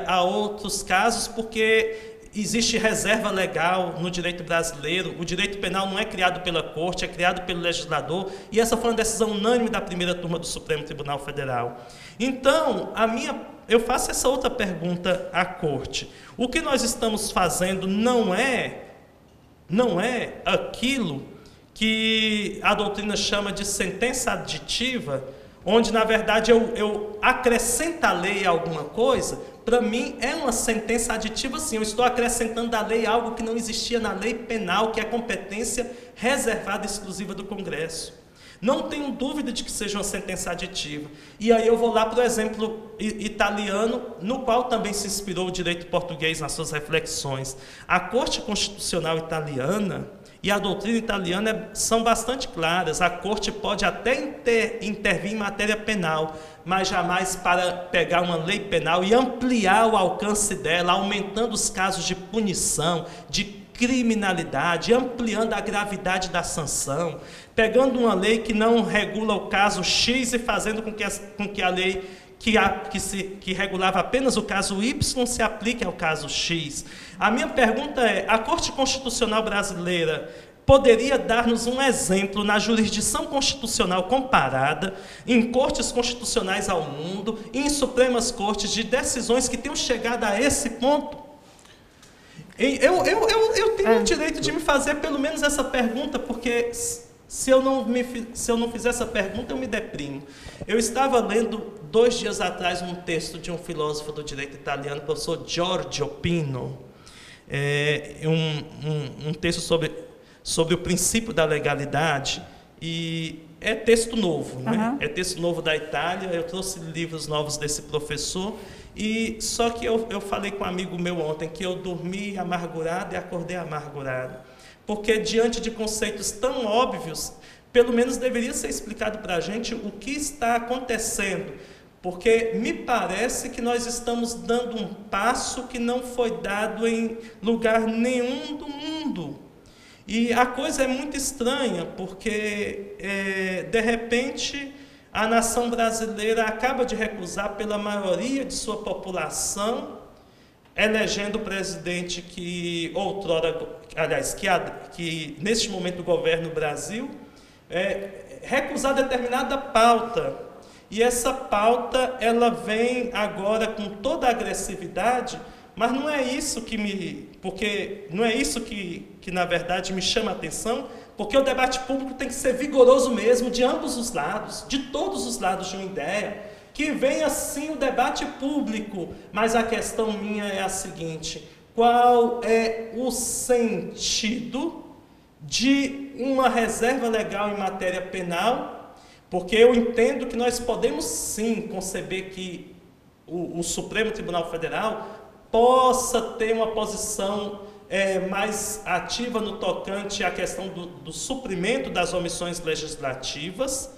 a outros casos, porque existe reserva legal no direito brasileiro, o direito penal não é criado pela Corte, é criado pelo legislador, e essa foi uma decisão unânime da primeira turma do Supremo Tribunal Federal. Então, eu faço essa outra pergunta à Corte. O que nós estamos fazendo não é aquilo que a doutrina chama de sentença aditiva, onde, na verdade, eu acrescento à lei alguma coisa. Para mim, é uma sentença aditiva, sim. Eu estou acrescentando à lei algo que não existia na lei penal, que é competência reservada exclusiva do Congresso. Não tenho dúvida de que seja uma sentença aditiva. E aí eu vou lá para o exemplo italiano, no qual também se inspirou o direito português nas suas reflexões. A Corte Constitucional Italiana e a doutrina italiana são bastante claras. A Corte pode até intervir em matéria penal, mas jamais para pegar uma lei penal e ampliar o alcance dela, aumentando os casos de punição, de criminalidade, ampliando a gravidade da sanção, pegando uma lei que não regula o caso X e fazendo com que a lei que regulava apenas o caso Y se aplique ao caso X. A minha pergunta é: a Corte Constitucional Brasileira poderia dar-nos um exemplo na jurisdição constitucional comparada, em cortes constitucionais ao mundo e em supremas cortes, de decisões que tenham chegado a esse ponto? Eu tenho o direito de me fazer pelo menos essa pergunta, porque se eu não fizer essa pergunta, eu me deprimo. Eu estava lendo 2 dias atrás um texto de um filósofo do direito italiano, professor Giorgio Pino, um texto sobre o princípio da legalidade, e é texto novo, né? É texto novo da Itália. Eu trouxe livros novos desse professor, e só que eu falei com um amigo meu ontem que eu dormi amargurado e acordei amargurado, porque diante de conceitos tão óbvios, pelo menos deveria ser explicado para a gente o que está acontecendo, porque me parece que nós estamos dando um passo que não foi dado em lugar nenhum do mundo. E a coisa é muito estranha, porque, de repente, a nação brasileira acaba de recusar pela maioria de sua população, elegendo o presidente que outrora, aliás, que neste momento governa o Brasil, recusar determinada pauta. E essa pauta, ela vem agora com toda a agressividade, mas não é isso porque não é isso que na verdade me chama a atenção, porque o debate público tem que ser vigoroso mesmo, de ambos os lados, de todos os lados de uma ideia, que venha sim o debate público. Mas a questão minha é a seguinte: qual é o sentido de uma reserva legal em matéria penal? Porque eu entendo que nós podemos sim conceber que o Supremo Tribunal Federal possa ter uma posição mais ativa no tocante à questão do suprimento das omissões legislativas,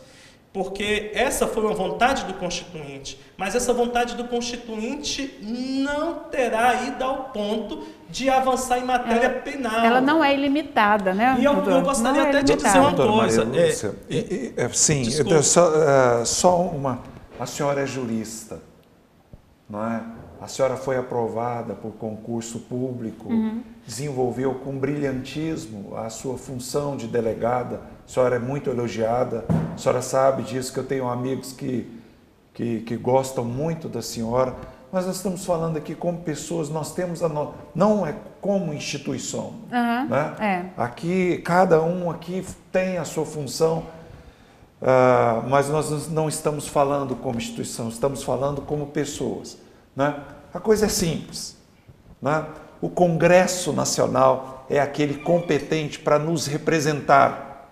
porque essa foi uma vontade do Constituinte, mas essa vontade do Constituinte não terá ido ao ponto de avançar em matéria penal. Ela não é ilimitada, né? E eu gostaria até de dizer uma coisa. Sim, só uma. A senhora é jurista, não é? A senhora foi aprovada por concurso público, desenvolveu com brilhantismo a sua função de delegada. A senhora é muito elogiada, a senhora sabe disso, que eu tenho amigos que gostam muito da senhora, mas nós estamos falando aqui como pessoas, nós temos não é como instituição. Né? Aqui, cada um aqui tem a sua função, mas nós não estamos falando como instituição, estamos falando como pessoas. Né? A coisa é simples. Né? O Congresso Nacional é aquele competente para nos representar.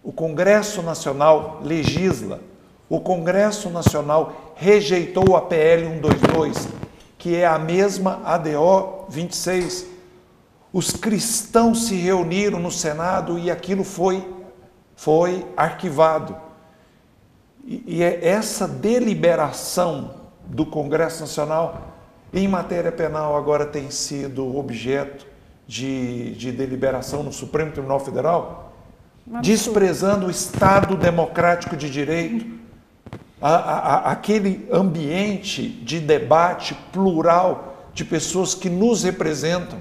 O Congresso Nacional legisla. O Congresso Nacional rejeitou a PL 122, que é a mesma ADO 26. Os cristãos se reuniram no Senado e aquilo foi arquivado. E essa deliberação do Congresso Nacional em matéria penal agora tem sido objeto de deliberação no Supremo Tribunal Federal, desprezando o Estado democrático de direito, aquele ambiente de debate plural de pessoas que nos representam.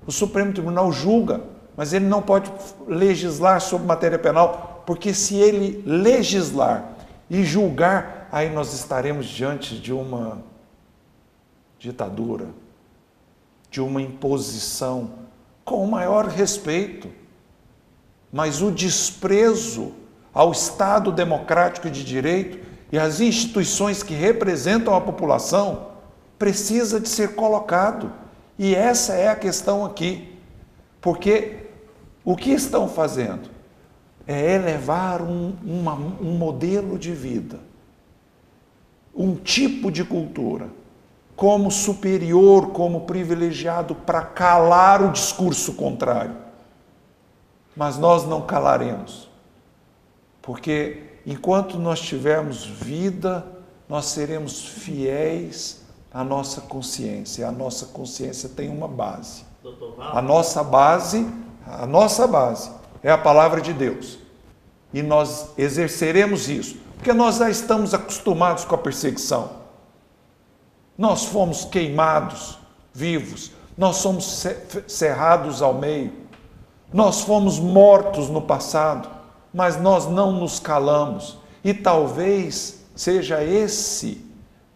O Supremo Tribunal julga, mas ele não pode legislar sobre matéria penal, porque se ele legislar e julgar, aí nós estaremos diante de uma ditadura, de uma imposição, com o maior respeito. Mas o desprezo ao Estado democrático de direito e às instituições que representam a população precisa de ser colocado. E essa é a questão aqui. Porque o que estão fazendo é elevar um modelo de vida, um tipo de cultura, como superior, como privilegiado, para calar o discurso contrário. Mas nós não calaremos, porque enquanto nós tivermos vida, nós seremos fiéis à nossa consciência. A nossa consciência tem uma base. A nossa base é a palavra de Deus. E nós exerceremos isso, porque nós já estamos acostumados com a perseguição. Nós fomos queimados vivos, nós somos cerrados ao meio, nós fomos mortos no passado, mas nós não nos calamos. E talvez seja esse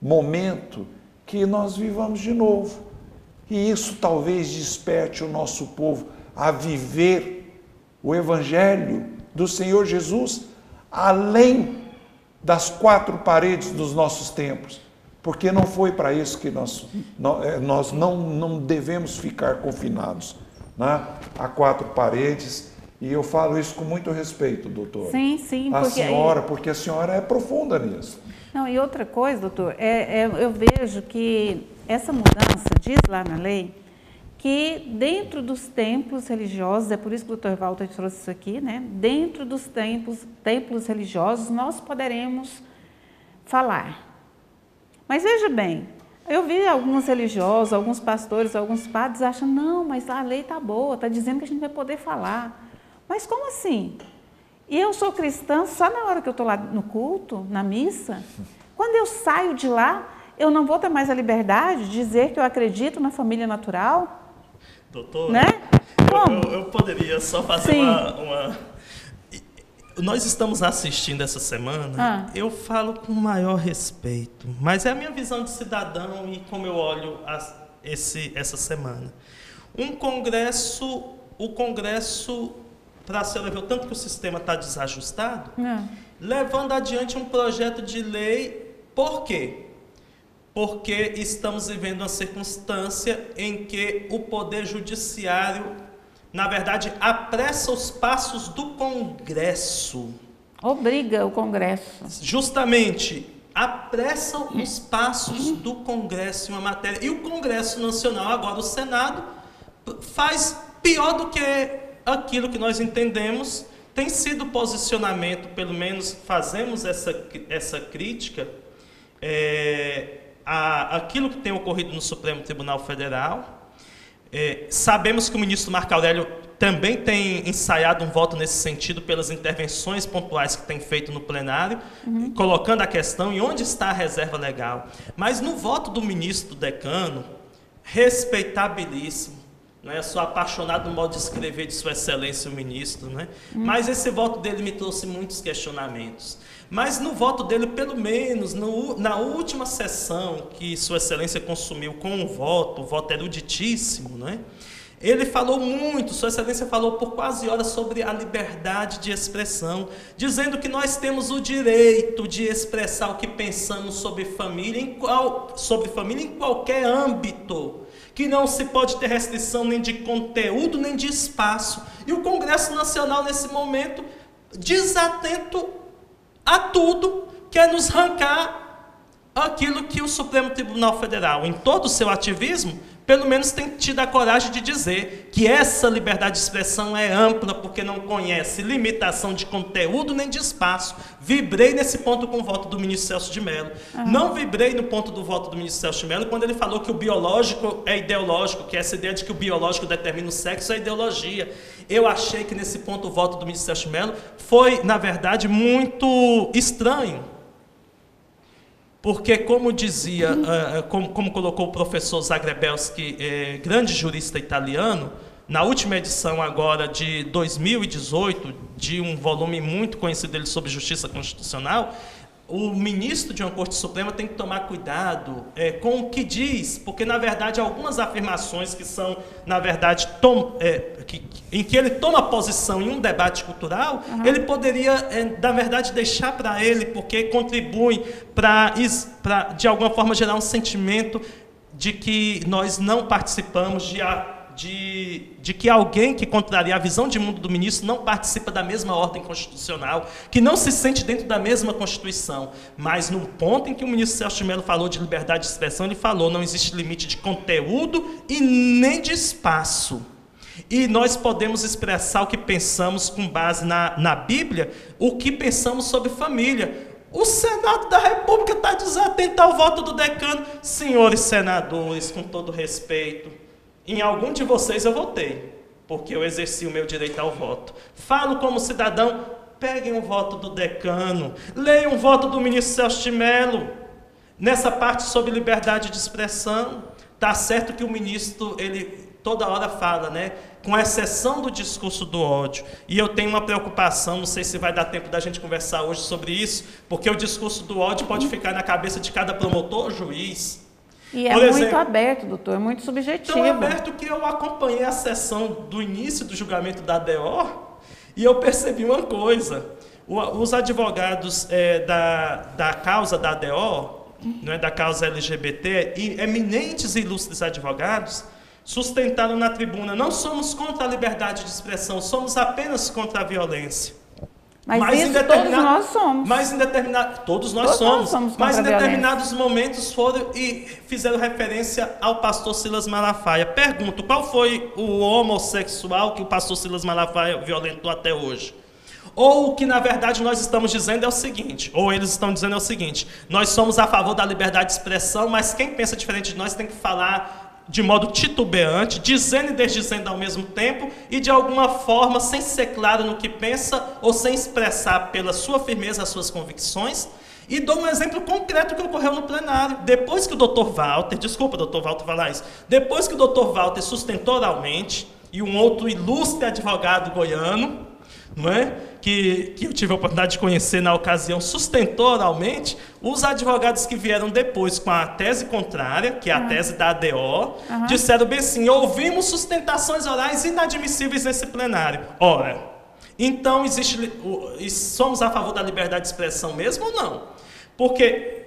momento que nós vivamos de novo. E isso talvez desperte o nosso povo a viver o Evangelho do Senhor Jesus além das quatro paredes dos nossos templos. Porque não foi para isso que nós não devemos ficar confinados, né, a quatro paredes. E eu falo isso com muito respeito, doutor. Sim, sim. Porque a senhora é profunda nisso. Não, e outra coisa, doutor, eu vejo que essa mudança diz lá na lei que dentro dos templos religiosos, é por isso que o doutor Walter trouxe isso aqui, né? Dentro dos templos religiosos nós poderemos falar. Mas veja bem, eu vi alguns religiosos, alguns pastores, alguns padres acham, não, mas a lei está boa, está dizendo que a gente vai poder falar. Mas como assim? E eu sou cristã só na hora que eu estou lá no culto, na missa. Quando eu saio de lá, eu não vou ter mais a liberdade de dizer que eu acredito na família natural? Doutor, né? eu poderia só fazer uma... nós estamos assistindo essa semana, eu falo com o maior respeito, mas é a minha visão de cidadão e como eu olho essa semana. O Congresso, para você ver o tanto que o sistema está desajustado, levando adiante um projeto de lei, por quê? Porque estamos vivendo uma circunstância em que o Poder Judiciário, na verdade, apressa os passos do Congresso. Obriga o Congresso. Justamente, apressa os passos do Congresso em uma matéria. E o Congresso Nacional, agora o Senado, faz pior do que aquilo que nós entendemos. Tem sido posicionamento, pelo menos fazemos essa crítica, aquilo que tem ocorrido no Supremo Tribunal Federal. Sabemos que o ministro Marco Aurélio também tem ensaiado um voto nesse sentido pelas intervenções pontuais que tem feito no plenário, colocando a questão em onde está a reserva legal. Mas no voto do ministro decano, respeitabilíssimo, não é? Sou apaixonado no modo de escrever de Sua Excelência o ministro, né? Mas esse voto dele me trouxe muitos questionamentos. Mas no voto dele, pelo menos, na última sessão que Sua Excelência consumiu com o voto eruditíssimo, né? Ele falou muito, Sua Excelência falou por quase horas sobre a liberdade de expressão, dizendo que nós temos o direito de expressar o que pensamos sobre família em qualquer âmbito, que não se pode ter restrição nem de conteúdo, nem de espaço. E o Congresso Nacional, nesse momento, desatento a tudo, quer nos arrancar aquilo que o Supremo Tribunal Federal, em todo o seu ativismo, pelo menos tem tido a coragem de dizer que essa liberdade de expressão é ampla, porque não conhece limitação de conteúdo nem de espaço. Vibrei nesse ponto com o voto do ministro Celso de Mello. Não vibrei no ponto do voto do ministro Celso de Mello quando ele falou que o biológico é ideológico, que essa ideia de que o biológico determina o sexo é ideologia. Eu achei que nesse ponto o voto do ministro Celso de Mello foi, na verdade, muito estranho. Porque, como dizia, como colocou o professor Zagrebelski, grande jurista italiano, na última edição agora de 2018, de um volume muito conhecido dele sobre justiça constitucional, o ministro de uma Corte Suprema tem que tomar cuidado com o que diz, porque, na verdade, algumas afirmações que são, na verdade, em que ele toma posição em um debate cultural, ele poderia, na verdade, deixar para ele, porque contribui para, de alguma forma, gerar um sentimento de que nós não participamos de que alguém que contraria a visão de mundo do ministro não participa da mesma ordem constitucional, que não se sente dentro da mesma Constituição. Mas no ponto em que o ministro Celso de Mello falou de liberdade de expressão, ele falou, não existe limite de conteúdo e nem de espaço. E nós podemos expressar o que pensamos com base na Bíblia, o que pensamos sobre família. O Senado da República está desatento ao voto do decano. Senhores senadores, com todo respeito, em algum de vocês eu votei, porque eu exerci o meu direito ao voto. Falo como cidadão, peguem o voto do decano, leiam o voto do ministro Celso de Mello, nessa parte sobre liberdade de expressão. Está certo que o ministro, ele toda hora fala, né? Com exceção do discurso do ódio. E eu tenho uma preocupação, não sei se vai dar tempo da gente conversar hoje sobre isso, porque o discurso do ódio pode ficar na cabeça de cada promotor ou juiz. E é muito aberto, doutor, é muito subjetivo. Tão aberto que eu acompanhei a sessão do início do julgamento da ADO e eu percebi uma coisa. Os advogados da causa da ADO, não é, da causa LGBT, e eminentes e ilustres advogados, sustentaram na tribuna, não somos contra a liberdade de expressão, somos apenas contra a violência. Mas isso todos nós somos. Todos nós somos. Mas em determinados momentos foram e fizeram referência ao pastor Silas Malafaia. Pergunto, qual foi o homossexual que o pastor Silas Malafaia violentou até hoje? Ou o que, na verdade, nós estamos dizendo é o seguinte, ou eles estão dizendo é o seguinte, nós somos a favor da liberdade de expressão, mas quem pensa diferente de nós tem que falar de modo titubeante, dizendo e desdizendo ao mesmo tempo, e de alguma forma, sem ser claro no que pensa, ou sem expressar pela sua firmeza as suas convicções. E dou um exemplo concreto que ocorreu no plenário. Depois que o Dr. Walter, desculpa, Dr. Walter, falar isso, depois que o Dr. Walter sustentou oralmente, e um outro ilustre advogado goiano, não é? Que eu tive a oportunidade de conhecer na ocasião, sustentou oralmente, os advogados que vieram depois com a tese contrária, que é a tese da ADO, disseram bem assim: ouvimos sustentações orais inadmissíveis nesse plenário. Ora, então somos a favor da liberdade de expressão mesmo ou não? Porque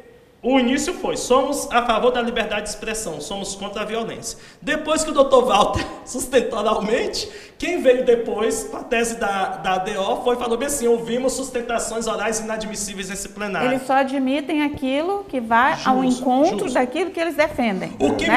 o início foi: somos a favor da liberdade de expressão, somos contra a violência. Depois que o Dr. Walter sustentou oralmente, quem veio depois com a tese da ADO falou bem assim: ouvimos sustentações orais inadmissíveis nesse plenário. Eles só admitem aquilo que vai ao encontro daquilo que eles defendem. O que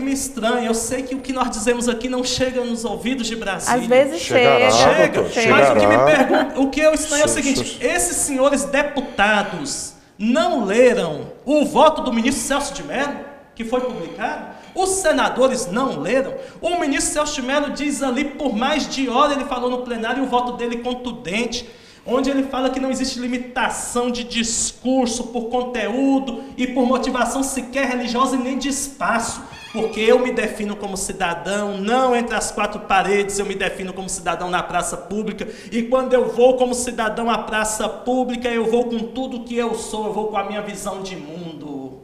me estranha, eu sei que o que nós dizemos aqui não chega nos ouvidos de Brasília. Às vezes chega. Mas o que eu estranho é o seguinte: esses senhores deputados não leram o voto do ministro Celso de Mello, que foi publicado? Os senadores não leram? O ministro Celso de Mello diz ali, por mais de hora, ele falou no plenário, o voto dele contundente, onde ele fala que não existe limitação de discurso por conteúdo e por motivação sequer religiosa e nem de espaço, porque eu me defino como cidadão, não entre as quatro paredes, eu me defino como cidadão na praça pública, e quando eu vou como cidadão à praça pública, eu vou com tudo que eu sou, eu vou com a minha visão de mundo.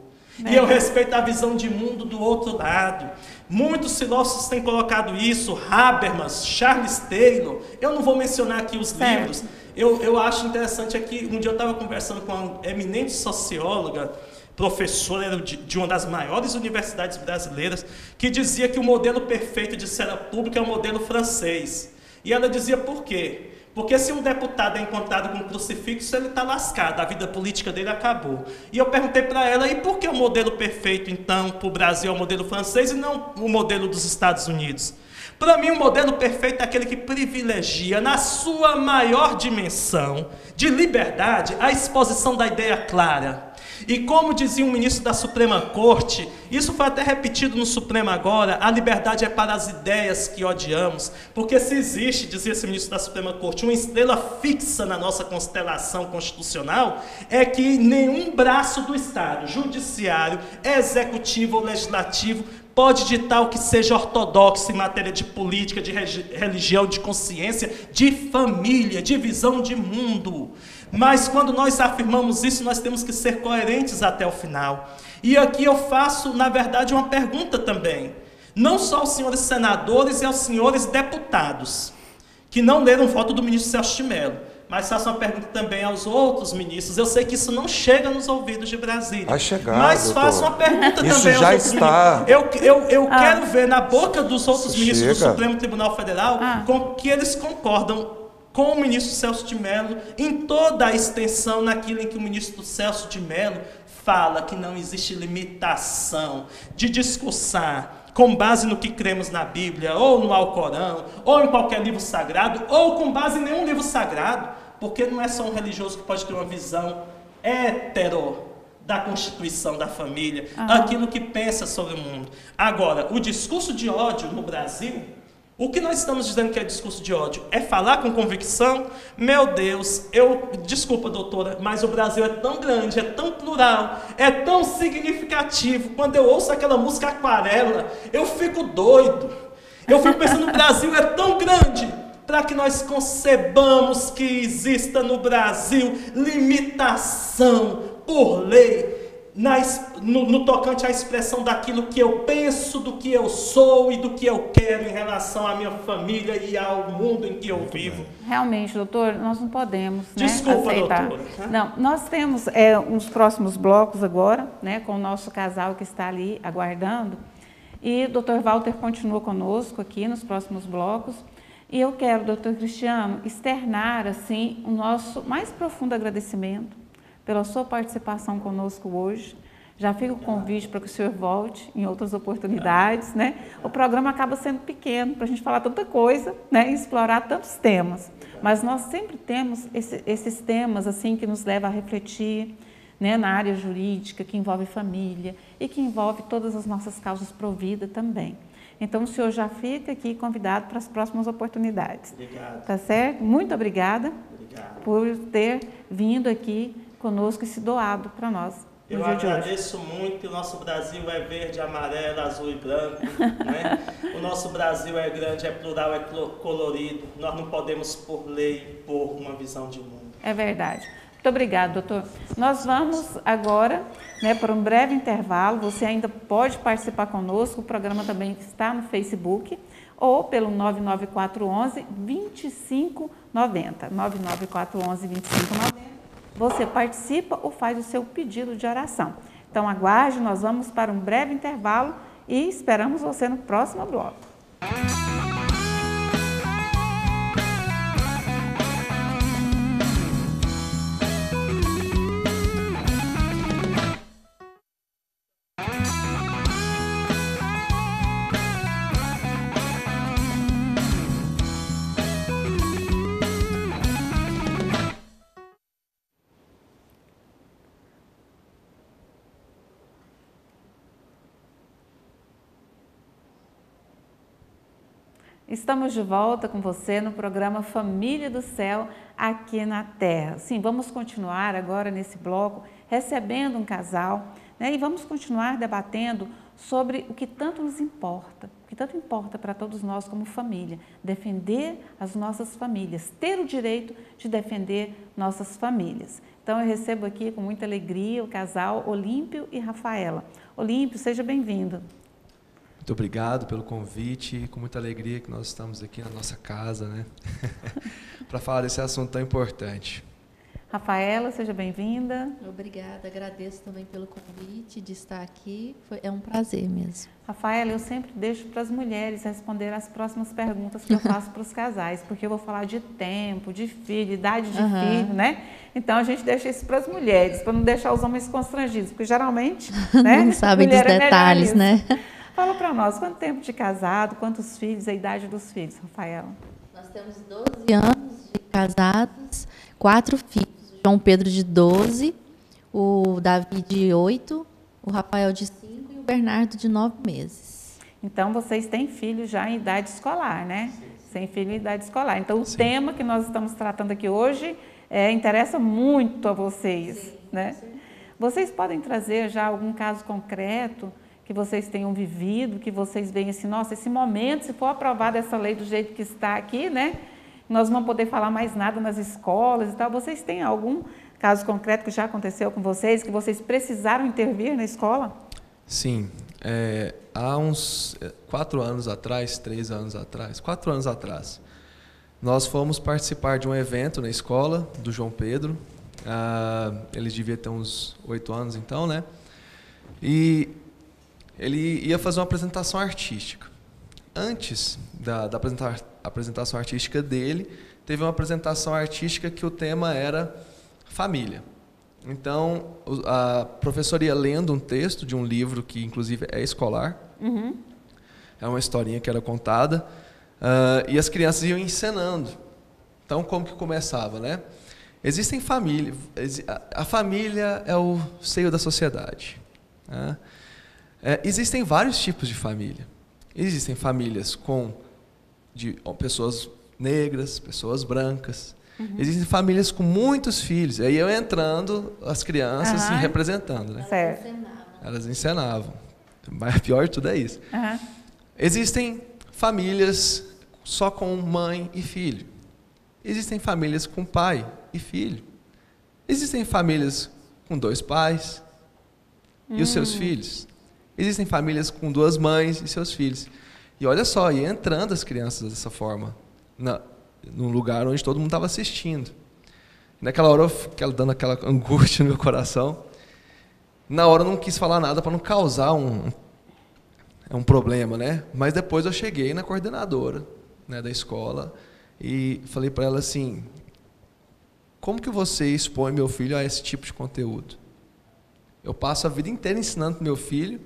E eu respeito a visão de mundo do outro lado. Muitos filósofos têm colocado isso, Habermas, Charles Taylor, eu não vou mencionar aqui os livros. Eu acho interessante aqui, um dia eu estava conversando com uma eminente socióloga, professora de uma das maiores universidades brasileiras, que dizia que o modelo perfeito de esfera pública é o modelo francês. E ela dizia por quê? Porque se um deputado é encontrado com um crucifixo, ele está lascado, a vida política dele acabou. E eu perguntei para ela: e por que o modelo perfeito, então, para o Brasil é o modelo francês e não o modelo dos Estados Unidos? Para mim, o modelo perfeito é aquele que privilegia, na sua maior dimensão de liberdade, a exposição da ideia clara. E como dizia um ministro da Suprema Corte, isso foi até repetido no Supremo agora: a liberdade é para as ideias que odiamos, porque se existe, dizia esse ministro da Suprema Corte, uma estrela fixa na nossa constelação constitucional, é que nenhum braço do Estado, judiciário, executivo ou legislativo, pode ditar o que seja ortodoxo em matéria de política, de religião, de consciência, de família, de visão de mundo. Mas quando nós afirmamos isso, nós temos que ser coerentes até o final. E aqui eu faço, na verdade, uma pergunta também. Não só aos senhores senadores e aos senhores deputados, que não leram o voto do ministro Celso de Mello, mas faço uma pergunta também aos outros ministros. Eu sei que isso não chega nos ouvidos de Brasília. Vai chegar, mas doutor. faço uma pergunta isso também aos já outros está. ministros. Eu quero ver na boca dos outros ministros do Supremo Tribunal Federal com que eles concordam com o ministro Celso de Mello em toda a extensão naquilo em que o ministro Celso de Mello fala que não existe limitação de discursar com base no que cremos na Bíblia, ou no Alcorão, ou em qualquer livro sagrado, ou com base em nenhum livro sagrado, porque não é só um religioso que pode ter uma visão hétero da constituição da família, aquilo que pensa sobre o mundo. Agora, o discurso de ódio no Brasil, o que nós estamos dizendo que é discurso de ódio? É falar com convicção? Meu Deus, desculpa, doutora, mas o Brasil é tão grande, é tão plural, é tão significativo. Quando eu ouço aquela música Aquarela, eu fico doido. Eu fico pensando, o Brasil é tão grande, para que nós concebamos que exista no Brasil limitação por lei, no tocante à expressão daquilo que eu penso, do que eu sou e do que eu quero em relação à minha família e ao mundo em que eu vivo. Realmente, doutor, nós não podemos Desculpa, aceitar. doutora. Não, nós temos uns próximos blocos agora, com o nosso casal que está ali aguardando, e o doutor Walter continua conosco aqui nos próximos blocos. E eu quero, doutor Cristiano, externar assim o nosso mais profundo agradecimento pela sua participação conosco hoje. Já fica o convite para que o senhor volte em outras oportunidades, O programa acaba sendo pequeno para a gente falar tanta coisa, e explorar tantos temas. Mas nós sempre temos esses temas assim que nos levam a refletir, na área jurídica, que envolve família e que envolve todas as nossas causas pro vida também. Então, o senhor já fica aqui convidado para as próximas oportunidades. Obrigado. Tá certo? Muito obrigada Obrigado. por ter vindo aqui conosco e se doado para nós. Eu agradeço muito. O nosso Brasil é verde, amarelo, azul e branco, né? O nosso Brasil é grande, é plural, é colorido. Nós não podemos, por lei, pôr uma visão de mundo. É verdade. Muito obrigada, doutor. Nós vamos agora, né, para um breve intervalo. Você ainda pode participar conosco. O programa também está no Facebook ou pelo 99411-2590. 99411-2590. Você participa ou faz o seu pedido de oração. Então aguarde, nós vamos para um breve intervalo e esperamos você no próximo bloco. Estamos de volta com você no programa Família do Céu, aqui na Terra. Sim, vamos continuar agora nesse bloco recebendo um casal, né? E vamos continuar debatendo sobre o que tanto nos importa, o que tanto importa para todos nós como família, defender as nossas famílias, ter o direito de defender nossas famílias. Então eu recebo aqui com muita alegria o casal Olímpio e Rafaela. Olímpio, seja bem-vindo. Muito obrigado pelo convite, com muita alegria que nós estamos aqui na nossa casa, né? Para falar desse assunto tão importante. Rafaela, seja bem-vinda. Obrigada, agradeço também pelo convite de estar aqui, é um prazer mesmo. Rafaela, eu sempre deixo para as mulheres responder as próximas perguntas que eu faço para os casais, porque eu vou falar de tempo, de filho, idade de filho, né? Então a gente deixa isso para as mulheres, para não deixar os homens constrangidos, porque geralmente, né, não sabem dos detalhes, né? Fala para nós, quanto tempo de casado, quantos filhos, a idade dos filhos, Rafaela? Nós temos 12 anos de casados, 4 filhos. O João Pedro de 12, o Davi de 8, o Rafael de 5 e o Bernardo de 9 meses. Então, vocês têm filhos já em idade escolar, né? Sem filho em idade escolar. Então, o tema que nós estamos tratando aqui hoje interessa muito a vocês, né? Vocês podem trazer já algum caso concreto que vocês tenham vivido, que vocês veem assim, nossa, esse momento, se for aprovada essa lei do jeito que está aqui, né, nós não vamos poder falar mais nada nas escolas e tal. Vocês têm algum caso concreto que já aconteceu com vocês, que vocês precisaram intervir na escola? Sim, há uns 4 anos atrás, 3 anos atrás, 4 anos atrás, nós fomos participar de um evento na escola do João Pedro, ele devia ter uns 8 anos então, né, e ele ia fazer uma apresentação artística. Antes da apresentação artística dele, teve uma apresentação artística que o tema era família. Então, a professora ia lendo um texto de um livro que, inclusive, é escolar. Uhum. É uma historinha que era contada. E as crianças iam encenando. Então, como que começava, né? Existem famílias. A família é o seio da sociedade, né? Existem vários tipos de família. Existem famílias de pessoas negras, pessoas brancas. Uhum. Existem famílias com muitos filhos. Aí eu entrando, as crianças se representando, né? Elas encenavam. Mas pior de tudo é isso. Uhum. Existem famílias só com mãe e filho. Existem famílias com pai e filho. Existem famílias com 2 pais e os seus filhos. Existem famílias com 2 mães e seus filhos. E olha só, ia entrando as crianças dessa forma, num lugar onde todo mundo estava assistindo. Naquela hora, eu dando aquela angústia no meu coração. Na hora eu não quis falar nada para não causar um problema, né? Mas depois eu cheguei na coordenadora, né, da escola e falei para ela assim, como que você expõe meu filho a esse tipo de conteúdo? Eu passo a vida inteira ensinando para meu filho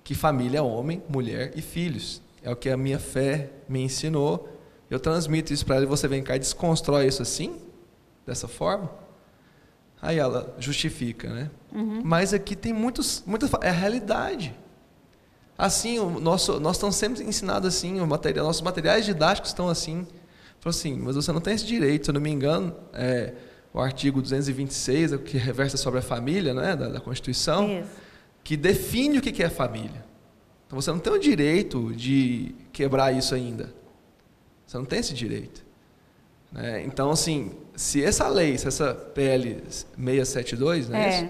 que família é homem, mulher e filhos. É o que a minha fé me ensinou. Eu transmito isso para ela e você vem cá e desconstrói isso assim, dessa forma. Aí ela justifica, né? Uhum. Mas aqui tem muitas, é a realidade. Assim, nós estamos sempre ensinados assim, nossos materiais didáticos estão assim. Falou assim, mas você não tem esse direito, se eu não me engano, o artigo 226, que reversa sobre a família, né, da Constituição, Isso. que define o que é família. Então você não tem o direito de quebrar isso ainda. Você não tem esse direito. Né? Então, assim, se essa lei, se essa PL 672, né,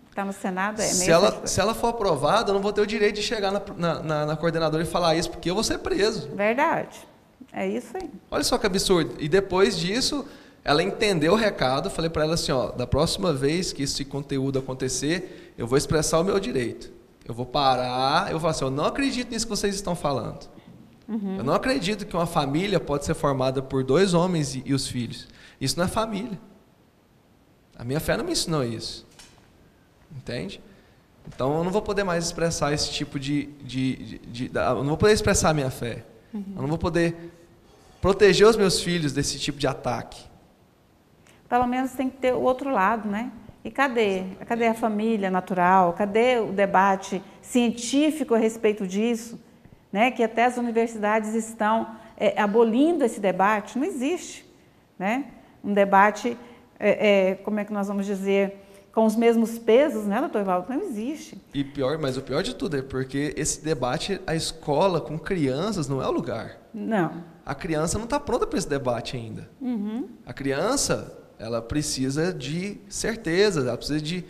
Está no Senado, se ela for aprovada, eu não vou ter o direito de chegar na coordenadora e falar isso, porque eu vou ser preso. Verdade. É isso aí. Olha só que absurdo. E depois disso, ela entendeu o recado, falei para ela assim, ó, da próxima vez que esse conteúdo acontecer, eu vou expressar o meu direito. Eu vou parar, eu vou falar assim, eu não acredito nisso que vocês estão falando. Eu não acredito que uma família pode ser formada por 2 homens e os filhos. Isso não é família. A minha fé não me ensinou isso. Entende? Então eu não vou poder mais expressar esse tipo eu não vou poder expressar a minha fé. Eu não vou poder proteger os meus filhos desse tipo de ataque. Pelo menos tem que ter o outro lado, né? E cadê? Cadê a família natural? Cadê o debate científico a respeito disso? Né? Que até as universidades estão abolindo esse debate. Não existe, né? Um debate, como é que nós vamos dizer, com os mesmos pesos, né, doutor Evaldo? Não existe. Mas o pior de tudo é porque esse debate, a escola com crianças não é o lugar. Não. A criança não está pronta para esse debate ainda. A criança, ela precisa de certezas, ela precisa de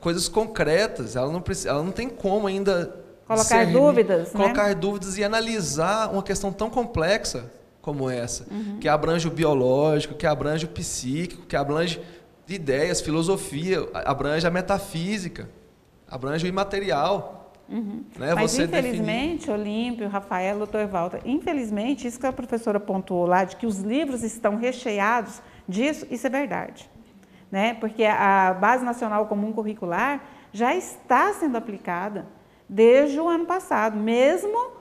coisas concretas, ela não tem como ainda colocar dúvidas, colocar dúvidas e analisar uma questão tão complexa como essa, que abrange o biológico, que abrange o psíquico, que abrange ideias, filosofia, abrange a metafísica, abrange o imaterial. Né? Mas você infelizmente, Olímpio, Rafael, doutor Walter, infelizmente, isso que a professora pontuou lá, de que os livros estão recheados disso, isso é verdade. Né? Porque a Base Nacional Comum Curricular já está sendo aplicada desde o ano passado, mesmo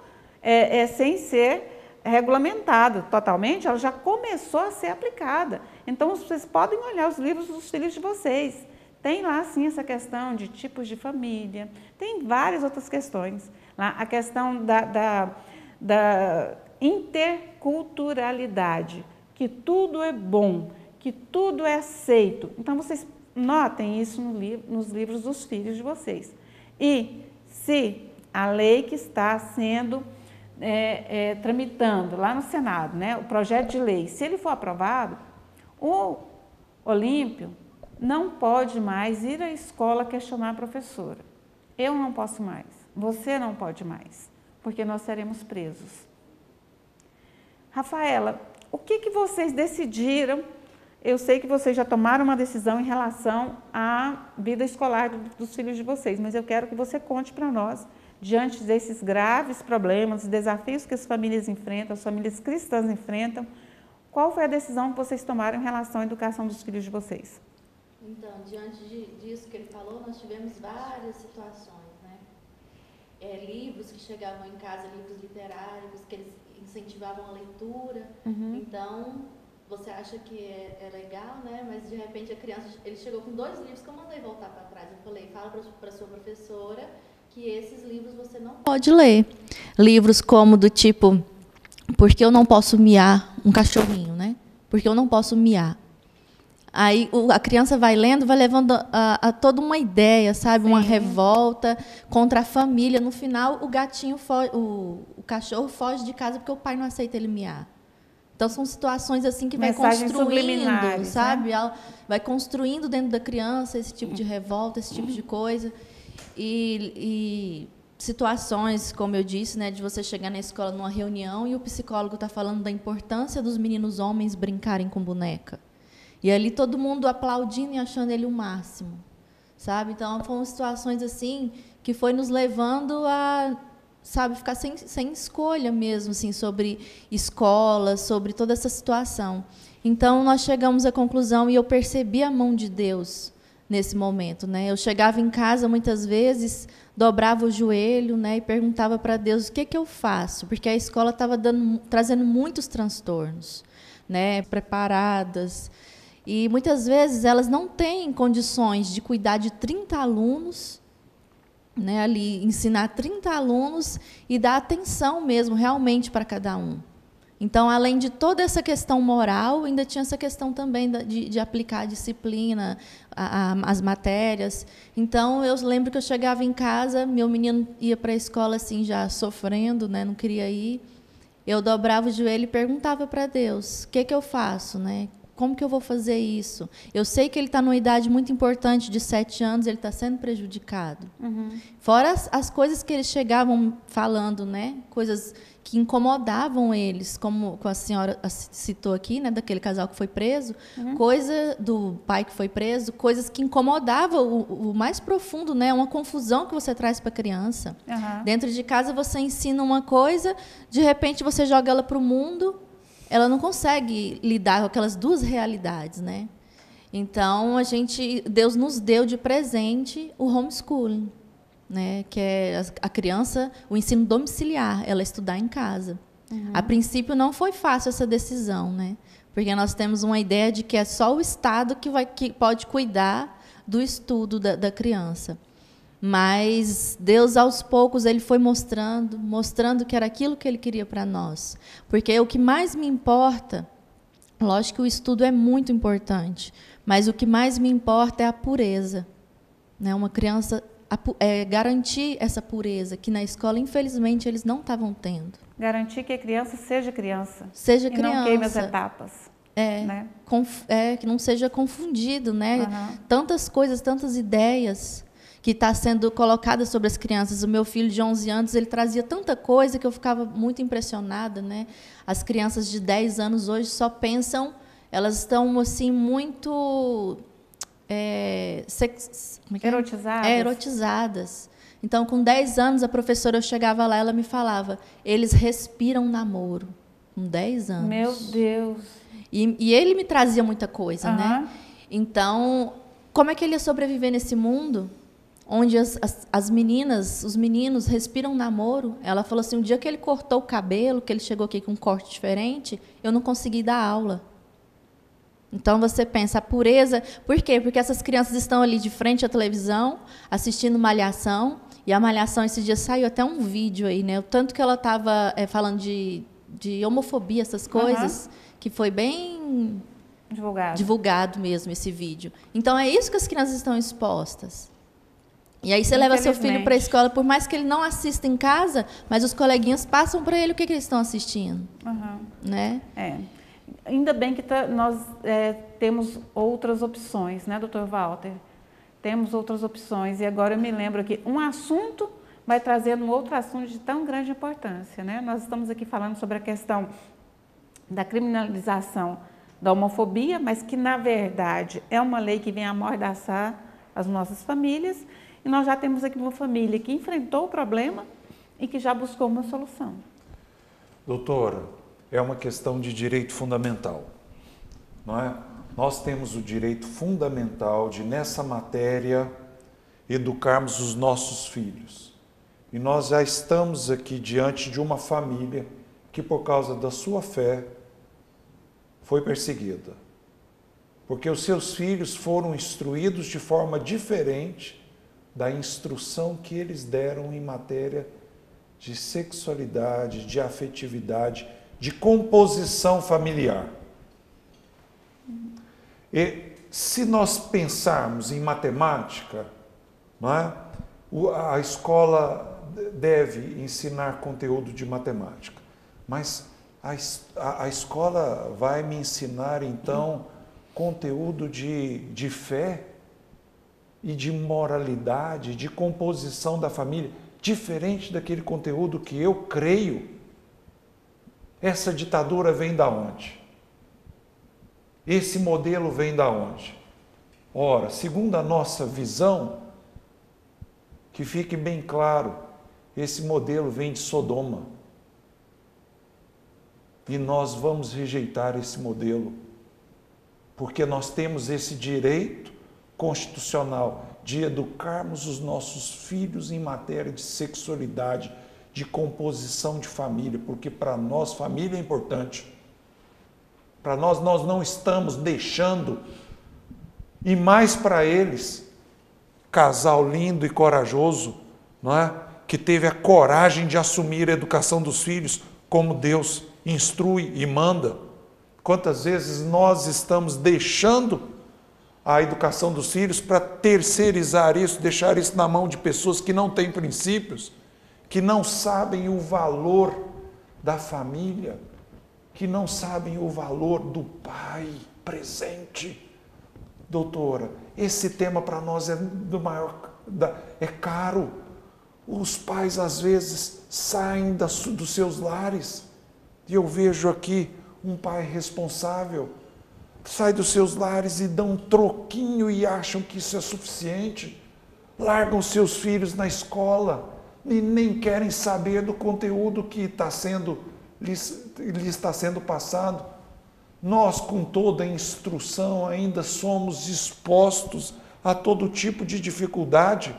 sem ser regulamentada totalmente, ela já começou a ser aplicada. Então, vocês podem olhar os livros dos filhos de vocês. Tem lá, sim, essa questão de tipos de família, tem várias outras questões. Lá, a questão da interculturalidade, que tudo é bom, que tudo é aceito. Então, vocês notem isso nos livros dos filhos de vocês. E se a lei que está sendo tramitando lá no Senado, né, o projeto de lei, se ele for aprovado, o Olímpio não pode mais ir à escola questionar a professora. Eu não posso mais, você não pode mais, porque nós seremos presos. Rafaela, o que vocês decidiram? Eu sei que vocês já tomaram uma decisão em relação à vida escolar dos filhos de vocês, mas eu quero que você conte para nós, diante desses graves problemas, desafios que as famílias enfrentam, as famílias cristãs enfrentam, qual foi a decisão que vocês tomaram em relação à educação dos filhos de vocês? Então, diante disso que ele falou, nós tivemos várias situações, né? Livros que chegavam em casa, livros literários, que eles incentivavam a leitura. Então, você acha que é legal, né? Mas, de repente, a criança, ele chegou com 2 livros que eu mandei voltar para trás. Eu falei, fala para a sua professora que esses livros você não pode ler. Livros como do tipo, por que eu não posso miar um cachorrinho, né? Porque eu não posso miar. Aí a criança vai lendo, vai levando a toda uma ideia, sabe? Sim. Uma revolta contra a família. No final, o gatinho, o cachorro foge de casa porque o pai não aceita ele miar. Então, são situações assim que vai construindo, sabe? Né? Vai construindo dentro da criança esse tipo de revolta, esse tipo de coisa. E situações, como eu disse, né, de você chegar na escola numa reunião e o psicólogo está falando da importância dos meninos homens brincarem com boneca. E ali todo mundo aplaudindo e achando ele o máximo, sabe? Então, foram situações assim que foi nos levando a, sabe, ficar sem escolha mesmo, assim, sobre escola, sobre toda essa situação. Então, nós chegamos à conclusão e eu percebi a mão de Deus nesse momento, né? Eu chegava em casa muitas vezes, dobrava o joelho, né, e perguntava para Deus o que eu faço, porque a escola estava trazendo muitos transtornos, né, preparadas. E, muitas vezes, elas não têm condições de cuidar de 30 alunos, né, ali, ensinar 30 alunos e dar atenção mesmo, realmente, para cada um. Então, além de toda essa questão moral, ainda tinha essa questão também de aplicar a disciplina, as matérias. Então, eu lembro que eu chegava em casa, meu menino ia para a escola assim, já sofrendo, né, não queria ir. Eu dobrava o joelho e perguntava para Deus, o que eu faço, né? Como que eu vou fazer isso? Eu sei que ele está numa idade muito importante, de 7 anos, ele está sendo prejudicado. Fora as coisas que eles chegavam falando, né? Coisas que incomodavam eles, como a senhora citou aqui, né? Daquele casal que foi preso, coisa do pai que foi preso, coisas que incomodavam o mais profundo, né? Uma confusão que você traz para a criança. Dentro de casa você ensina uma coisa, de repente você joga ela para o mundo, ela não consegue lidar com aquelas duas realidades, né? Então, Deus nos deu de presente o homeschooling, né? Que é a criança, o ensino domiciliar, ela estudar em casa. A princípio, não foi fácil essa decisão, né? Porque nós temos uma ideia de que é só o Estado que pode cuidar do estudo da criança. Mas Deus, aos poucos, ele foi mostrando que era aquilo que ele queria para nós. Porque o que mais me importa, lógico que o estudo é muito importante, mas o que mais me importa é a pureza, né? Uma criança, garantir essa pureza, que na escola, infelizmente, eles não estavam tendo. Garantir que a criança seja criança. Seja e criança. não queime as etapas. Né? Que não seja confundido, né? Tantas coisas, tantas ideias que está sendo colocada sobre as crianças. O meu filho de 11 anos, ele trazia tanta coisa que eu ficava muito impressionada, né? As crianças de 10 anos hoje só pensam, elas estão assim muito erotizadas. Então, com 10 anos, a professora, eu chegava lá, ela me falava, eles respiram namoro, com 10 anos. Meu Deus! E ele me trazia muita coisa, né? Então, como é que ele ia sobreviver nesse mundo onde as meninas, os meninos respiram namoro? Ela falou assim, o dia que ele cortou o cabelo, que ele chegou aqui com um corte diferente, eu não consegui dar aula. Então, você pensa, a pureza... Por quê? Porque essas crianças estão ali de frente à televisão, assistindo Malhação, e a Malhação, esse dia, saiu até um vídeo aí, né? O tanto que ela estava falando de homofobia, essas coisas, que foi bem divulgado mesmo, esse vídeo. Então, é isso que as crianças estão expostas. E aí você leva seu filho para a escola, por mais que ele não assista em casa, mas os coleguinhas passam para ele o que eles estão assistindo. Né? Ainda bem que nós temos outras opções, né, doutor Walter? Temos outras opções. E agora eu me lembro que um assunto vai trazendo um outro assunto de tão grande importância, né? Nós estamos aqui falando sobre a questão da criminalização da homofobia, mas que, na verdade, é uma lei que vem amordaçar as nossas famílias. E nós já temos aqui uma família que enfrentou o problema e que já buscou uma solução. Doutora, é uma questão de direito fundamental, não é? Nós temos o direito fundamental de, nessa matéria, educarmos os nossos filhos. E nós já estamos aqui diante de uma família que, por causa da sua fé, foi perseguida. Porque os seus filhos foram instruídos de forma diferente da instrução que eles deram em matéria de sexualidade, de afetividade, de composição familiar. E se nós pensarmos em matemática, não é? A escola deve ensinar conteúdo de matemática, mas a escola vai me ensinar, então, conteúdo de fé e de moralidade, de composição da família, diferente daquele conteúdo que eu creio. Essa ditadura vem da onde? Esse modelo vem da onde? Ora, segundo a nossa visão, que fique bem claro, esse modelo vem de Sodoma. E nós vamos rejeitar esse modelo, porque nós temos esse direito constitucional de educarmos os nossos filhos em matéria de sexualidade, de composição de família, porque para nós família é importante. Para nós não estamos deixando, e mais para eles, casal lindo e corajoso, não é? Que teve a coragem de assumir a educação dos filhos como Deus instrui e manda. Quantas vezes nós estamos deixando a educação dos filhos para terceirizar isso, deixar isso na mão de pessoas que não têm princípios, que não sabem o valor da família, que não sabem o valor do pai presente. Doutora, esse tema para nós é caro. Os pais às vezes saem dos seus lares, e eu vejo aqui um pai responsável, sai dos seus lares e dão um troquinho e acham que isso é suficiente, largam seus filhos na escola e nem querem saber do conteúdo que lhes está sendo passado. Nós, com toda a instrução, ainda somos expostos a todo tipo de dificuldade.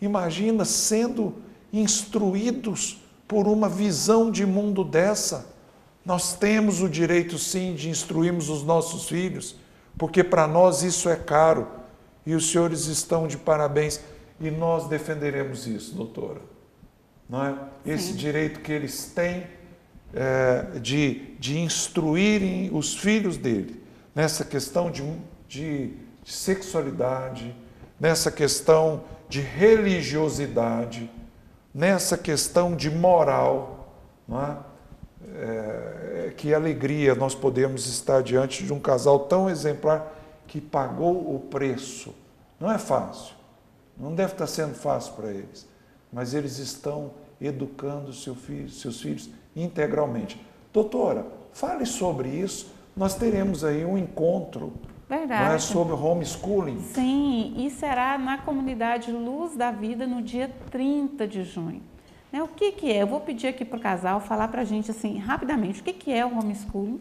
Imagina sendo instruídos por uma visão de mundo dessa. Nós temos o direito, sim, de instruirmos os nossos filhos, porque para nós isso é caro. E os senhores estão de parabéns. E nós defenderemos isso, doutora. Não é? Esse direito que eles têm de instruírem os filhos dele nessa questão de sexualidade, nessa questão de religiosidade, nessa questão de moral, não é? Que alegria nós podemos estar diante de um casal tão exemplar que pagou o preço. Não é fácil, não deve estar sendo fácil para eles, mas eles estão educando seus filhos integralmente. Doutora, fale sobre isso. Nós teremos aí um encontro. Verdade. Não é, sobre homeschooling. Sim, e será na comunidade Luz da Vida no dia 30 de junho. Né, o que é? Eu vou pedir aqui para o casal falar para a gente assim, rapidamente, o que é o homeschooling,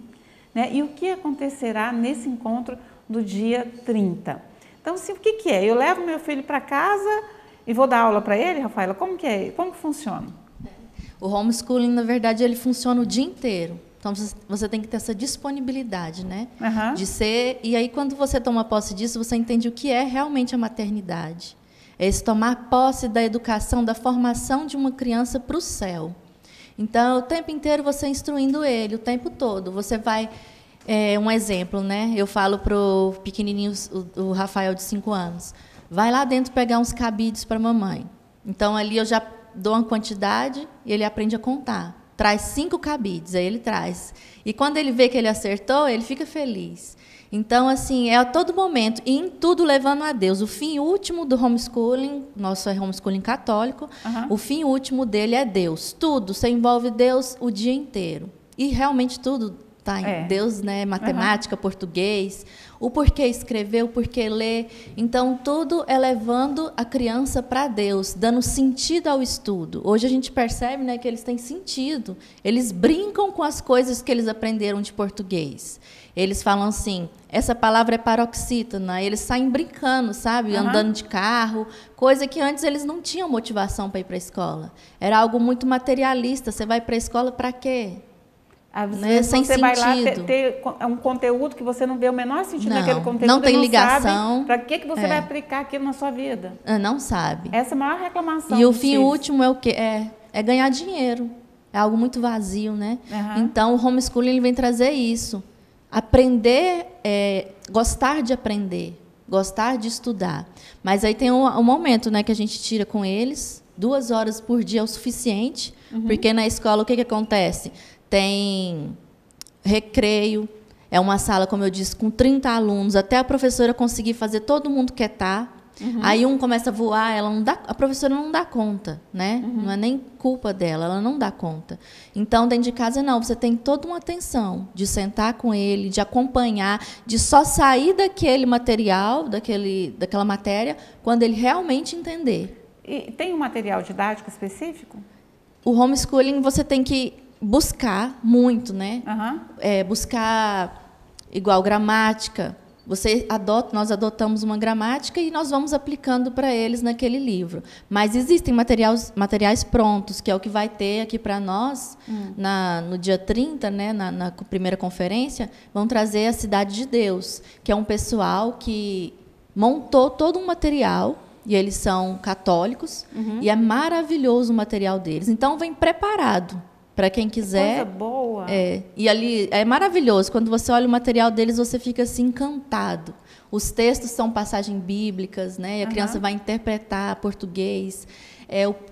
né, e o que acontecerá nesse encontro do dia 30. Então, assim, o que é? Eu levo meu filho para casa e vou dar aula para ele, Rafaela? Como que é? Como que funciona? O homeschooling, na verdade, ele funciona o dia inteiro. Então, você tem que ter essa disponibilidade, né? Uhum. De ser... E aí, quando você toma posse disso, você entende o que é realmente a maternidade. É esse tomar posse da educação, da formação de uma criança para o céu. Então, o tempo inteiro você instruindo ele, o tempo todo. Você vai... um exemplo, né? Eu falo para o pequenininho, o Rafael, de 5 anos. Vai lá dentro pegar uns cabides para a mamãe. Então, ali eu já dou uma quantidade e ele aprende a contar. Traz 5 cabides, aí ele traz. E quando ele vê que ele acertou, ele fica feliz. Então, assim, é a todo momento, e em tudo levando a Deus. O fim último do homeschooling, nosso é homeschooling católico, o fim último dele é Deus. Tudo, você envolve Deus o dia inteiro. E realmente tudo está em Deus, né? Matemática, português, o porquê escrever, o porquê ler. Então, tudo é levando a criança para Deus, dando sentido ao estudo. Hoje a gente percebe, né, que eles têm sentido. Eles brincam com as coisas que eles aprenderam de português. Eles falam assim, essa palavra é paroxítona. Eles saem brincando, sabe? Andando de carro, coisa que antes eles não tinham motivação para ir para a escola. Era algo muito materialista. Você vai para a escola para quê? Né? Sem você sentido. vai lá ter um conteúdo que você não vê o menor sentido naquele conteúdo. Não tem ligação. Para que você vai aplicar aquilo na sua vida? Não sabe. Essa é a maior reclamação. E o fim último é o quê? É ganhar dinheiro. É algo muito vazio, né? Então, o homeschooling ele vem trazer isso. Aprender, gostar de aprender, gostar de estudar. Mas aí tem um momento, né, que a gente tira com eles, 2 horas por dia é o suficiente, porque na escola o que acontece? Tem recreio, é uma sala, como eu disse, com 30 alunos, até a professora conseguir fazer todo mundo quietar. Aí um começa a voar, a professora não dá conta, né? Não é nem culpa dela, ela não dá conta. Então, dentro de casa, não, você tem toda uma atenção de sentar com ele, de acompanhar, de só sair daquele material, daquela matéria, quando ele realmente entender. E tem um material didático específico? O homeschooling você tem que buscar muito, né? Buscar igual gramática. Nós adotamos uma gramática e nós vamos aplicando para eles naquele livro. Mas existem materiais prontos, que é o que vai ter aqui para nós no dia 30, né, na primeira conferência, vão trazer a Cidade de Deus, que é um pessoal que montou todo um material, e eles são católicos, e é maravilhoso o material deles. Então, vem preparado para quem quiser. Coisa boa. E ali é maravilhoso. Quando você olha o material deles, você fica assim encantado. Os textos são passagens bíblicas, né? E a criança vai interpretar português.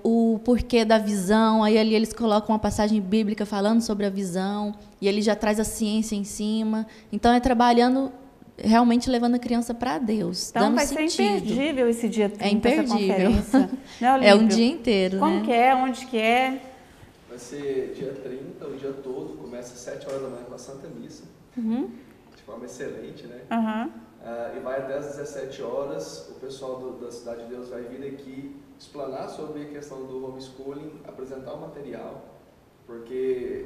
O porquê da visão. Aí ali eles colocam uma passagem bíblica falando sobre a visão. E ele já traz a ciência em cima. Então é trabalhando, realmente levando a criança para Deus. Então dando vai sentido. ser imperdível esse dia 30, É imperdível. essa conferência. Né, É um dia inteiro, Como né? que é? Onde que é? Vai ser dia 30, o dia todo, começa às 7 horas da manhã com a Santa Missa, de forma excelente, né? E vai até às 17 horas, o pessoal da Cidade de Deus vai vir aqui explanar sobre a questão do homeschooling, apresentar o material, porque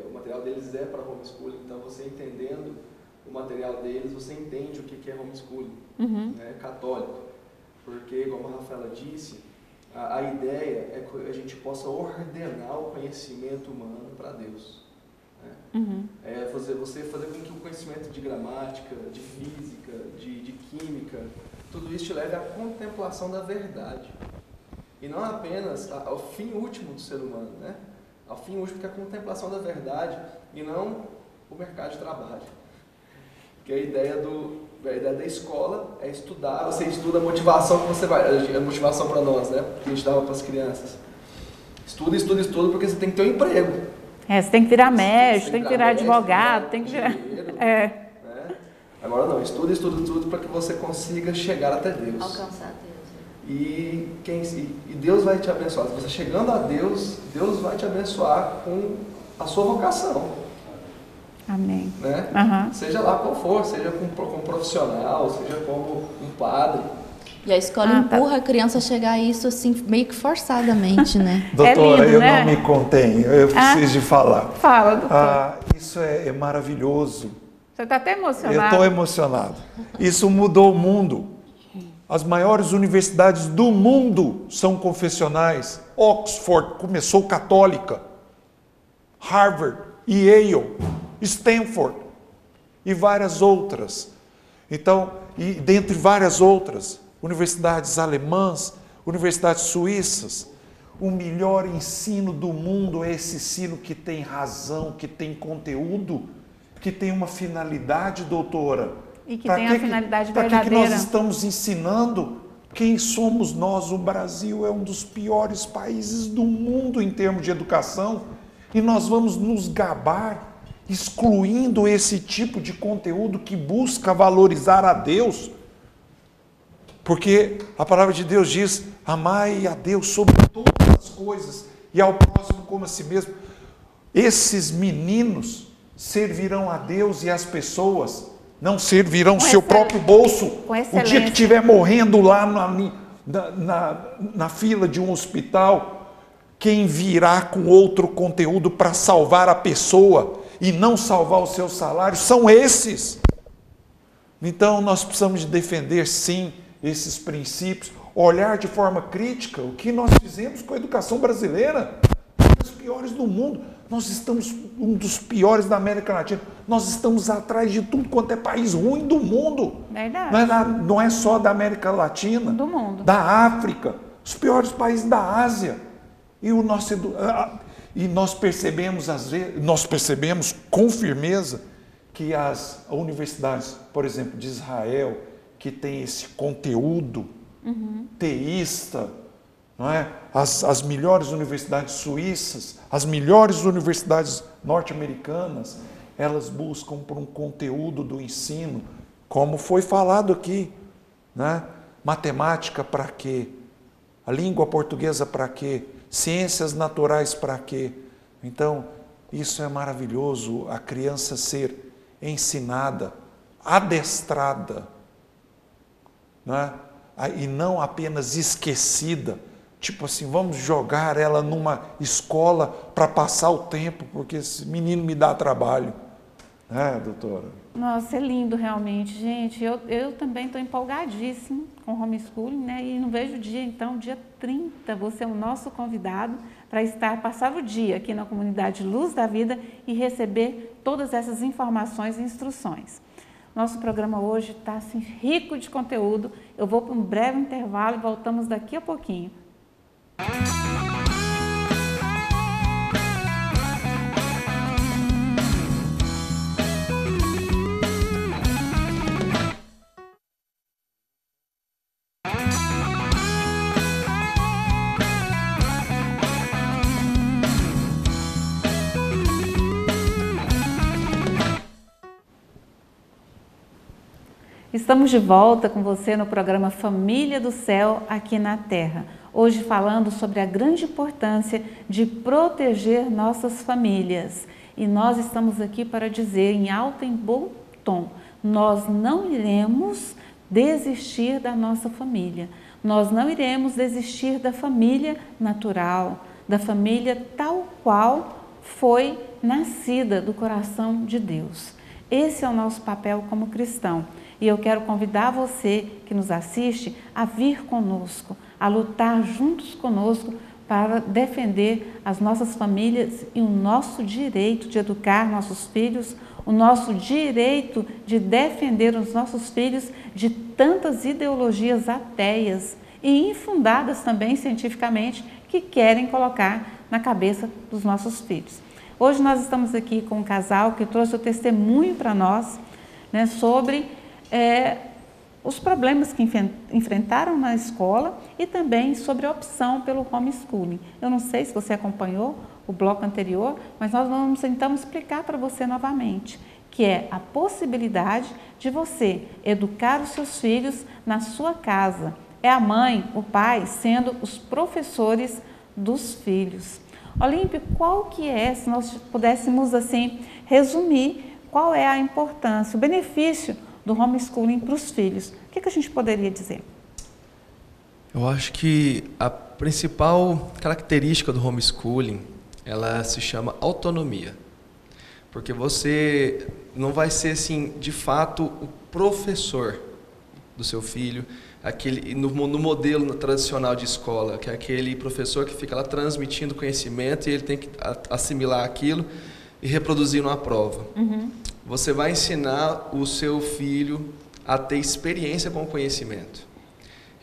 o material deles é para homeschooling, então você entendendo o material deles, você entende o que é homeschooling, né, católico, porque, como a Rafaela disse, a ideia é que a gente possa ordenar o conhecimento humano para Deus. Né? Você fazer com que o conhecimento de gramática, de física, de química, tudo isso te leve à contemplação da verdade. E não apenas ao fim último do ser humano, né? Ao fim último que é a contemplação da verdade e não o mercado de trabalho. Porque a ideia da escola é estudar, você estuda a motivação que você vai, a motivação para nós, né? Que a gente dava para as crianças. Estuda, porque você tem que ter um emprego. Você tem que virar médico, tem que virar advogado, tem que virar... Dinheiro, né? Agora não, estuda para que você consiga chegar até Deus. Alcançar Deus. E Deus vai te abençoar. Se você chegando a Deus, Deus vai te abençoar com a sua vocação. Amém. Né? Seja lá qual for, seja como profissional, seja como um padre. E a escola empurra a criança a chegar a isso assim, meio que forçadamente, né? Doutora, lindo, eu né? não me contenho, eu preciso de falar. Fala, doutor. Isso é maravilhoso. Você está até emocionado. Eu estou emocionado. Isso mudou o mundo. As maiores universidades do mundo são confessionais. Oxford começou católica. Harvard, Yale, Stanford e várias outras. Então, e dentre várias outras, universidades alemãs, universidades suíças. O melhor ensino do mundo é esse ensino que tem razão, que tem conteúdo, que tem uma finalidade, doutora. E que tem a finalidade verdadeira. Para que nós estamos ensinando? Quem somos nós? O Brasil é um dos piores países do mundo em termos de educação. E nós vamos nos gabar excluindo esse tipo de conteúdo que busca valorizar a Deus. Porque a palavra de Deus diz: amai a Deus sobre todas as coisas e ao próximo como a si mesmo. Esses meninos servirão a Deus e as pessoas não servirão o seu próprio bolso. O dia que estiver morrendo lá na fila de um hospital, quem virá com outro conteúdo para salvar a pessoa e não salvar o seu salário são esses. Então nós precisamos de defender sim esses princípios, olhar de forma crítica o que nós fizemos com a educação brasileira, uma das piores do mundo. Nós estamos um dos piores da América Latina. Nós estamos atrás de tudo quanto é país ruim do mundo. Verdade. Não é só da América Latina, do mundo, da África, os piores países da Ásia. E nós percebemos às vezes, nós percebemos com firmeza que as universidades, por exemplo, de Israel, que tem esse conteúdo teísta, não é? As melhores universidades suíças, as melhores universidades norte-americanas, elas buscam por um conteúdo do ensino, como foi falado aqui, né? Matemática para quê? A língua portuguesa para quê? Ciências naturais para quê? Então, isso é maravilhoso, a criança ser ensinada, adestrada, né? E não apenas esquecida. Tipo assim, vamos jogar ela numa escola para passar o tempo, porque esse menino me dá trabalho. Né, doutora? Nossa, é lindo realmente, gente. Eu também estou empolgadíssimo com o homeschooling, né? E não vejo o dia, então, dia 30, você é o nosso convidado para passar o dia aqui na comunidade Luz da Vida e receber todas essas informações e instruções. Nosso programa hoje está assim, rico de conteúdo. Eu vou para um breve intervalo e voltamos daqui a pouquinho. Estamos de volta com você no programa Família do Céu aqui na Terra. Hoje falando sobre a grande importância de proteger nossas famílias. E nós estamos aqui para dizer em alto e em bom tom, nós não iremos desistir da nossa família. Nós não iremos desistir da família natural, da família tal qual foi nascida do coração de Deus. Esse é o nosso papel como cristão. E eu quero convidar você que nos assiste a vir conosco, a lutar juntos conosco para defender as nossas famílias e o nosso direito de educar nossos filhos, o nosso direito de defender os nossos filhos de tantas ideologias ateias e infundadas também cientificamente que querem colocar na cabeça dos nossos filhos. Hoje nós estamos aqui com um casal que trouxe o testemunho para nós, né, sobre os problemas que enfrentaram na escola e também sobre a opção pelo homeschooling. Eu não sei se você acompanhou o bloco anterior, mas nós vamos então explicar para você novamente, que é a possibilidade de você educar os seus filhos na sua casa. É a mãe, o pai, sendo os professores dos filhos. Olímpio, qual que é, se nós pudéssemos assim resumir, qual é a importância, o benefício do homeschooling para os filhos? O que a gente poderia dizer? Eu acho que a principal característica do homeschooling, ela se chama autonomia. Porque você não vai ser, assim, de fato, o professor do seu filho, aquele, no modelo tradicional de escola, que é aquele professor que fica lá transmitindo conhecimento e ele tem que assimilar aquilo e reproduzir numa prova. Você vai ensinar o seu filho a ter experiência com o conhecimento.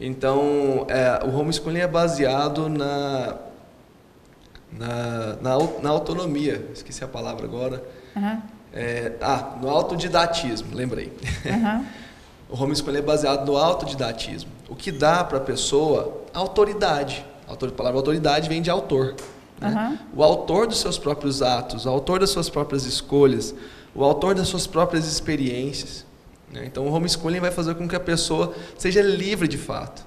Então, o homeschooling é baseado na autonomia. Esqueci a palavra agora. No autodidatismo, lembrei. O homeschooling é baseado no autodidatismo, o que dá para a pessoa autoridade. A palavra autoridade vem de autor. Né? O autor dos seus próprios atos, o autor das suas próprias escolhas, o autor das suas próprias experiências. Né? Então, o homeschooling vai fazer com que a pessoa seja livre de fato.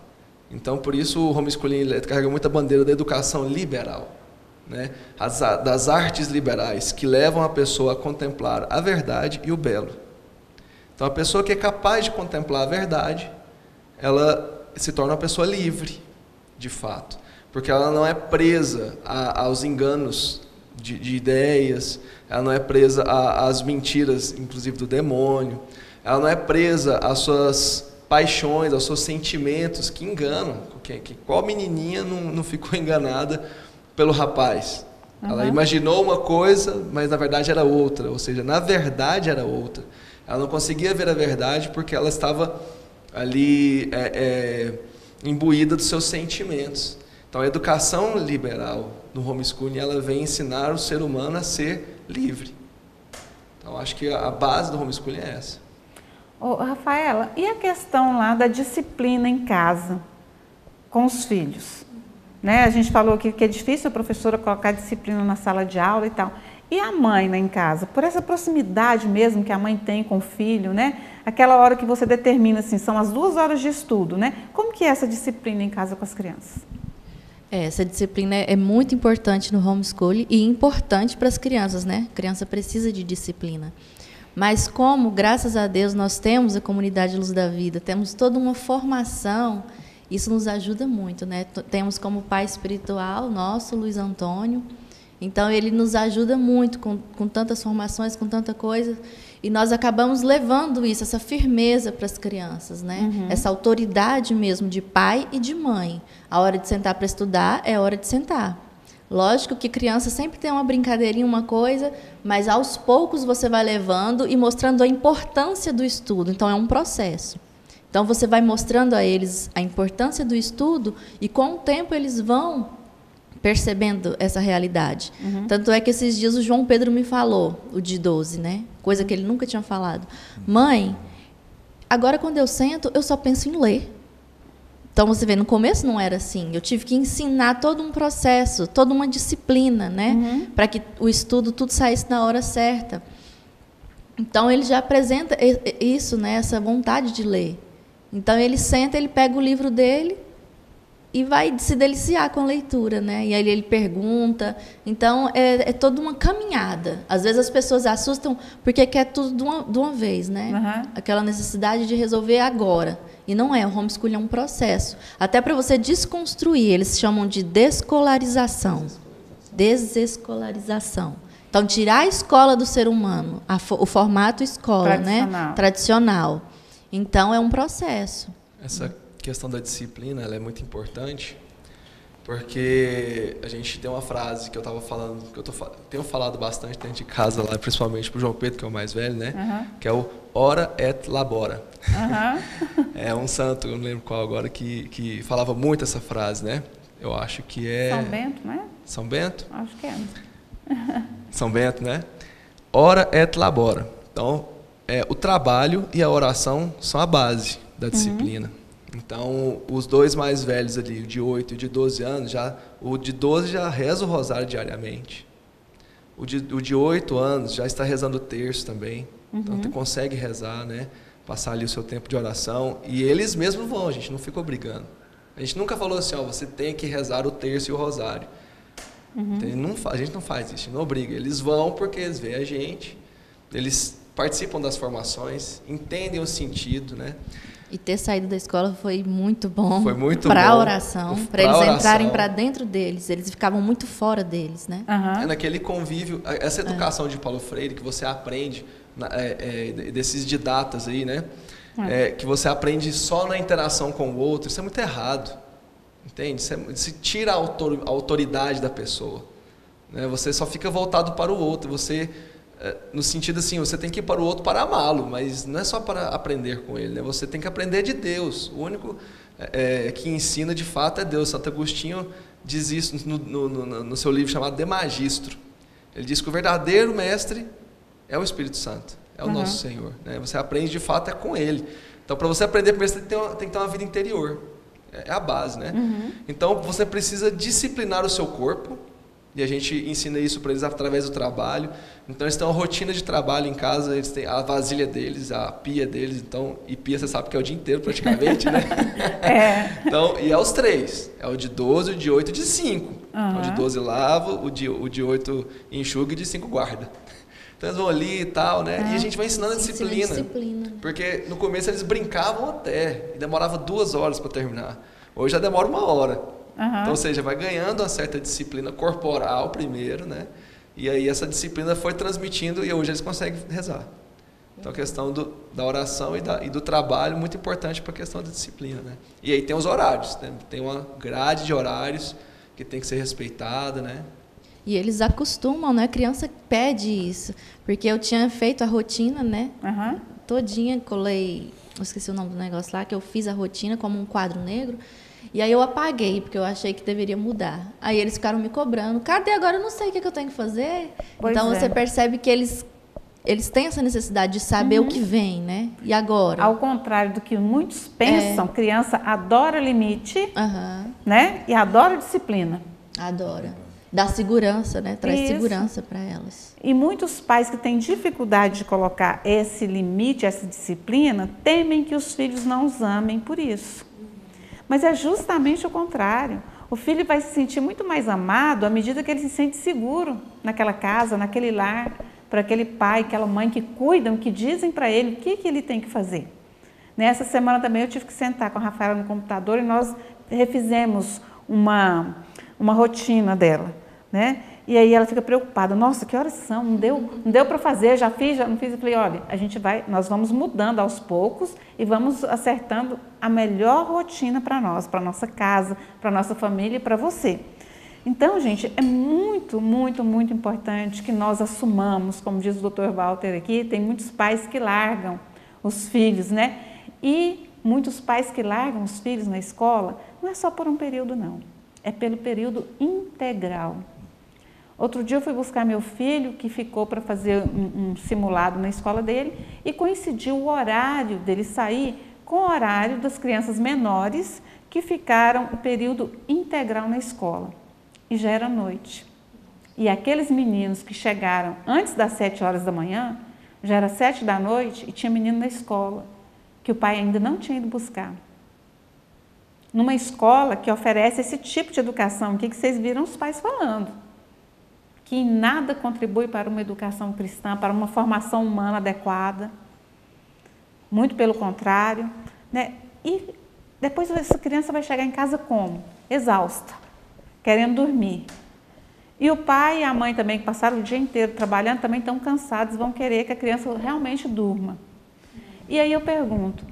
Então, por isso, o homeschooling carrega muita bandeira da educação liberal, né? Das artes liberais, que levam a pessoa a contemplar a verdade e o belo. Então, a pessoa que é capaz de contemplar a verdade, ela se torna uma pessoa livre, de fato. Porque ela não é presa aos enganos de ideias, ela não é presa às mentiras, inclusive do demônio, ela não é presa às suas paixões, aos seus sentimentos que enganam. Qual menininha não ficou enganada pelo rapaz? Ela imaginou uma coisa, mas na verdade era outra, ou seja, na verdade era outra. Ela não conseguia ver a verdade porque ela estava ali imbuída dos seus sentimentos. Então, a educação liberal no homeschooling, ela vem ensinar o ser humano a ser livre. Então, acho que a base do homeschooling é essa. Rafaela, e a questão lá da disciplina em casa com os filhos? Né? A gente falou aqui que é difícil a professora colocar disciplina na sala de aula e tal. E a mãe lá em casa? Por essa proximidade mesmo que a mãe tem com o filho, né? Aquela hora que você determina, assim, são as 2 horas de estudo, né? Como que é essa disciplina em casa com as crianças? Essa disciplina é muito importante no homeschooling e importante para as crianças, né? A criança precisa de disciplina. Mas como, graças a Deus, nós temos a Comunidade Luz da Vida, temos toda uma formação, isso nos ajuda muito, né? Temos como pai espiritual nosso, Luiz Antônio. Então, ele nos ajuda muito com tantas formações, com tanta coisa. E nós acabamos levando isso, essa firmeza para as crianças, né? Essa autoridade mesmo de pai e de mãe. A hora de sentar para estudar é a hora de sentar. Lógico que criança sempre tem uma brincadeirinha, uma coisa, mas aos poucos você vai levando e mostrando a importância do estudo. Então, é um processo. Então, você vai mostrando a eles a importância do estudo e, com o tempo, eles vão percebendo essa realidade. Tanto é que esses dias o João Pedro me falou, o de 12, né? Coisa que ele nunca tinha falado. Mãe, agora quando eu sento, eu só penso em ler. Então, você vê, no começo não era assim. Eu tive que ensinar todo um processo, toda uma disciplina, né? Para que o estudo tudo saísse na hora certa. Então, ele já apresenta isso, né, essa vontade de ler. Então, ele senta, ele pega o livro dele e vai se deliciar com a leitura, né? E aí ele pergunta. Então, é toda uma caminhada. Às vezes as pessoas assustam porque quer tudo de uma vez, né? Uhum. Aquela necessidade de resolver agora. E não é, o homeschooling é um processo. Até para você desconstruir, eles chamam de desescolarização. Desescolarização. Então, tirar a escola do ser humano, o formato escola, né? Tradicional. Então, é um processo. Essa questão da disciplina, ela é muito importante, porque a gente tem uma frase que eu estava falando, que eu tenho falado bastante dentro de casa, lá, principalmente para o João Pedro, que é o mais velho, né? Uhum. Que é o ora et labora. Uhum. É um santo, eu não lembro qual agora, que falava muito essa frase, né? Eu acho que é... São Bento, né? São Bento? Acho que é. São Bento, né? Ora et labora. Então, o trabalho e a oração são a base da disciplina. Então, os dois mais velhos ali, o de 8 e o de 12 anos, o de 12 já reza o rosário diariamente. O de 8 anos já está rezando o terço também. Então, tu consegue rezar, né? Passar ali o seu tempo de oração. E eles mesmos vão, a gente não fica obrigando. A gente nunca falou assim, ó, você tem que rezar o terço e o rosário. A gente não faz isso, a gente não obriga. Eles vão porque eles veem a gente, eles participam das formações, entendem o sentido, né? E ter saído da escola foi muito bom. Foi muito para bom. a oração, para eles entrarem para dentro deles. Eles ficavam muito fora deles, né? Uhum. É naquele convívio, essa educação de Paulo Freire que você aprende, desses didatas aí, né? Que você aprende só na interação com o outro, isso é muito errado. Entende? Você tira a autoridade da pessoa. Né? Você só fica voltado para o outro. Você, no sentido assim, você tem que ir para o outro para amá-lo, mas não é só para aprender com ele. Né? Você tem que aprender de Deus. O único que ensina de fato é Deus. Santo Agostinho diz isso no seu livro chamado De Magistro. Ele diz que o verdadeiro mestre é o Espírito Santo, é o nosso Senhor. Né? Você aprende de fato com Ele. Então, para você aprender, primeiro você tem que ter uma vida interior. É a base, né? Então, você precisa disciplinar o seu corpo, e a gente ensina isso para eles através do trabalho. Então, eles têm uma rotina de trabalho em casa, eles têm a vasilha deles, a pia deles, então, e pia você sabe que é o dia inteiro praticamente, né? Então, e é os 3, é o de 12, o de 8 e o de 5. Então, o de 12 lava, o de 8 enxuga e o de 5 guarda. Então, eles vão ali e tal, né? E a gente vai ensinando a disciplina. Porque no começo eles brincavam até, e demorava 2 horas para terminar. Hoje já demora 1 hora. Então, ou seja, vai ganhando uma certa disciplina corporal primeiro, né? E aí essa disciplina foi transmitindo e hoje eles conseguem rezar. Então, a questão da oração e do trabalho, muito importante para a questão da disciplina, né? E aí tem os horários, né? Tem uma grade de horários que tem que ser respeitada, né? E eles acostumam, né? A criança pede isso. Porque eu tinha feito a rotina, né? Todinha, colei... Eu esqueci o nome do negócio lá, que eu fiz a rotina como um quadro negro. E aí eu apaguei, porque eu achei que deveria mudar. Aí eles ficaram me cobrando. Cadê agora? Eu não sei o que eu tenho que fazer. Então, você percebe que eles têm essa necessidade de saber o que vem, né? E agora? Ao contrário do que muitos pensam, criança adora limite, né? E adora disciplina. Adora. Dá segurança, né? Traz segurança para elas. E muitos pais que têm dificuldade de colocar esse limite, essa disciplina, temem que os filhos não os amem por isso. Mas é justamente o contrário. O filho vai se sentir muito mais amado à medida que ele se sente seguro naquela casa, naquele lar, por aquele pai, aquela mãe que cuidam, que dizem para ele o que ele tem que fazer. Nessa semana também eu tive que sentar com a Rafaela no computador e nós refizemos uma rotina dela, né? E aí ela fica preocupada, nossa, que horas são? Não deu para fazer, já fiz, já não fiz. Eu falei, olha, nós vamos mudando aos poucos e vamos acertando a melhor rotina para nós, para nossa casa, para nossa família e para você. Então, gente, é muito, muito, muito importante que nós assumamos, como diz o Dr. Walter aqui, tem muitos pais que largam os filhos, né? E muitos pais que largam os filhos na escola, não é só por um período, não. É pelo período integral. Outro dia eu fui buscar meu filho, que ficou para fazer um simulado na escola dele, e coincidiu o horário dele sair com o horário das crianças menores que ficaram o período integral na escola. E já era noite. E aqueles meninos que chegaram antes das 7 horas da manhã, Já era 7 da noite e tinha menino na escola, que o pai ainda não tinha ido buscar. Numa escola que oferece esse tipo de educação, que vocês viram os pais falando, que em nada contribui para uma educação cristã, para uma formação humana adequada, muito pelo contrário, né? E depois essa criança vai chegar em casa como? Exausta, querendo dormir. E o pai e a mãe também, que passaram o dia inteiro trabalhando, também estão cansados, vão querer que a criança realmente durma. E aí eu pergunto,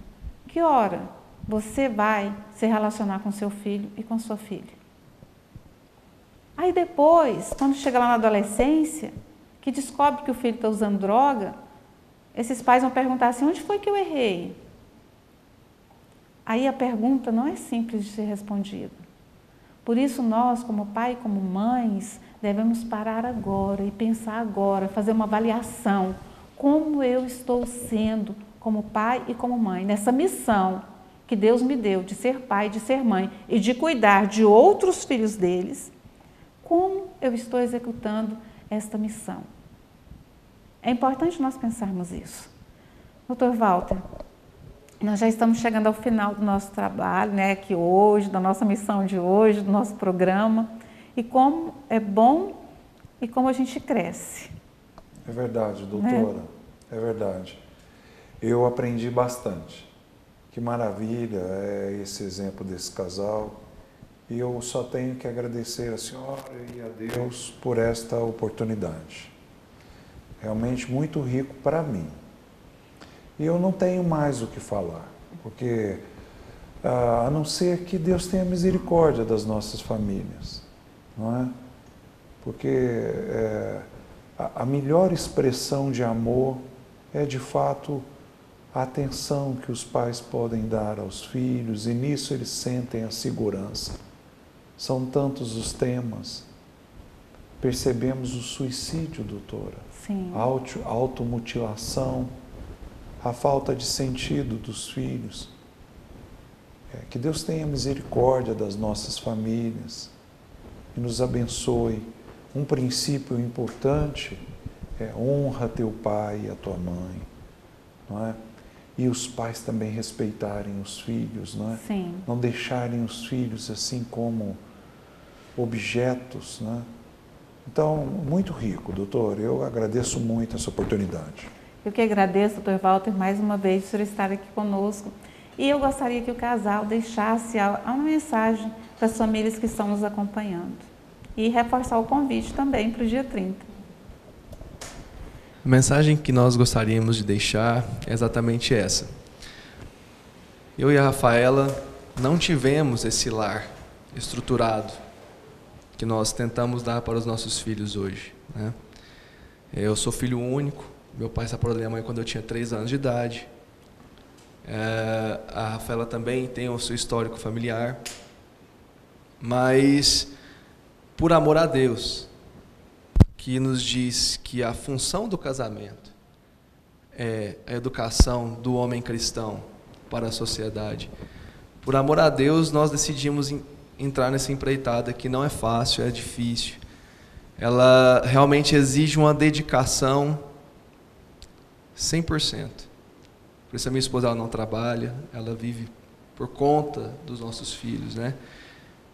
que hora você vai se relacionar com seu filho e com sua filha? Aí depois, quando chega lá na adolescência, que descobre que o filho está usando droga, esses pais vão perguntar assim, onde foi que eu errei? Aí a pergunta não é simples de ser respondida. Por isso nós, como pai e como mães, devemos parar agora e pensar agora, fazer uma avaliação. Como eu estou sendo como pai e como mãe, nessa missão que Deus me deu de ser pai, de ser mãe e de cuidar de outros filhos deles, como eu estou executando esta missão? É importante nós pensarmos isso. Dr. Walter, nós já estamos chegando ao final do nosso trabalho, né, aqui hoje, da nossa missão de hoje, do nosso programa, e como é bom e como a gente cresce. É verdade, doutora, é verdade. Eu aprendi bastante. Que maravilha é esse exemplo desse casal. E eu só tenho que agradecer a senhora e a Deus por esta oportunidade. Realmente muito rico para mim. E eu não tenho mais o que falar, porque a não ser que Deus tenha misericórdia das nossas famílias, não é? Porque a melhor expressão de amor é de fato a atenção que os pais podem dar aos filhos, e nisso eles sentem a segurança. São tantos os temas. Percebemos o suicídio, doutora. Sim. A automutilação, a falta de sentido dos filhos. Que Deus tenha misericórdia das nossas famílias e nos abençoe. Um princípio importante é honra teu pai e a tua mãe, não é? E os pais também respeitarem os filhos, não é? Sim. Não deixarem os filhos assim como objetos, né? Então, muito rico, doutor. Eu agradeço muito essa oportunidade. Eu que agradeço, Dr. Walter, mais uma vez, por estar aqui conosco. E eu gostaria que o casal deixasse uma mensagem para as famílias que estão nos acompanhando. E reforçar o convite também para o dia 30. A mensagem que nós gostaríamos de deixar é exatamente essa. Eu e a Rafaela não tivemos esse lar estruturado que nós tentamos dar para os nossos filhos hoje, né? Eu sou filho único, meu pai separou da minha mãe quando eu tinha 3 anos de idade. A Rafaela também tem o seu histórico familiar, mas por amor a Deus, que nos diz que a função do casamento é a educação do homem cristão para a sociedade. Por amor a Deus, nós decidimos entrar nessa empreitada que não é fácil, é difícil. Ela realmente exige uma dedicação 100%. Por isso a minha esposa ela não trabalha, ela vive por conta dos nossos filhos, né?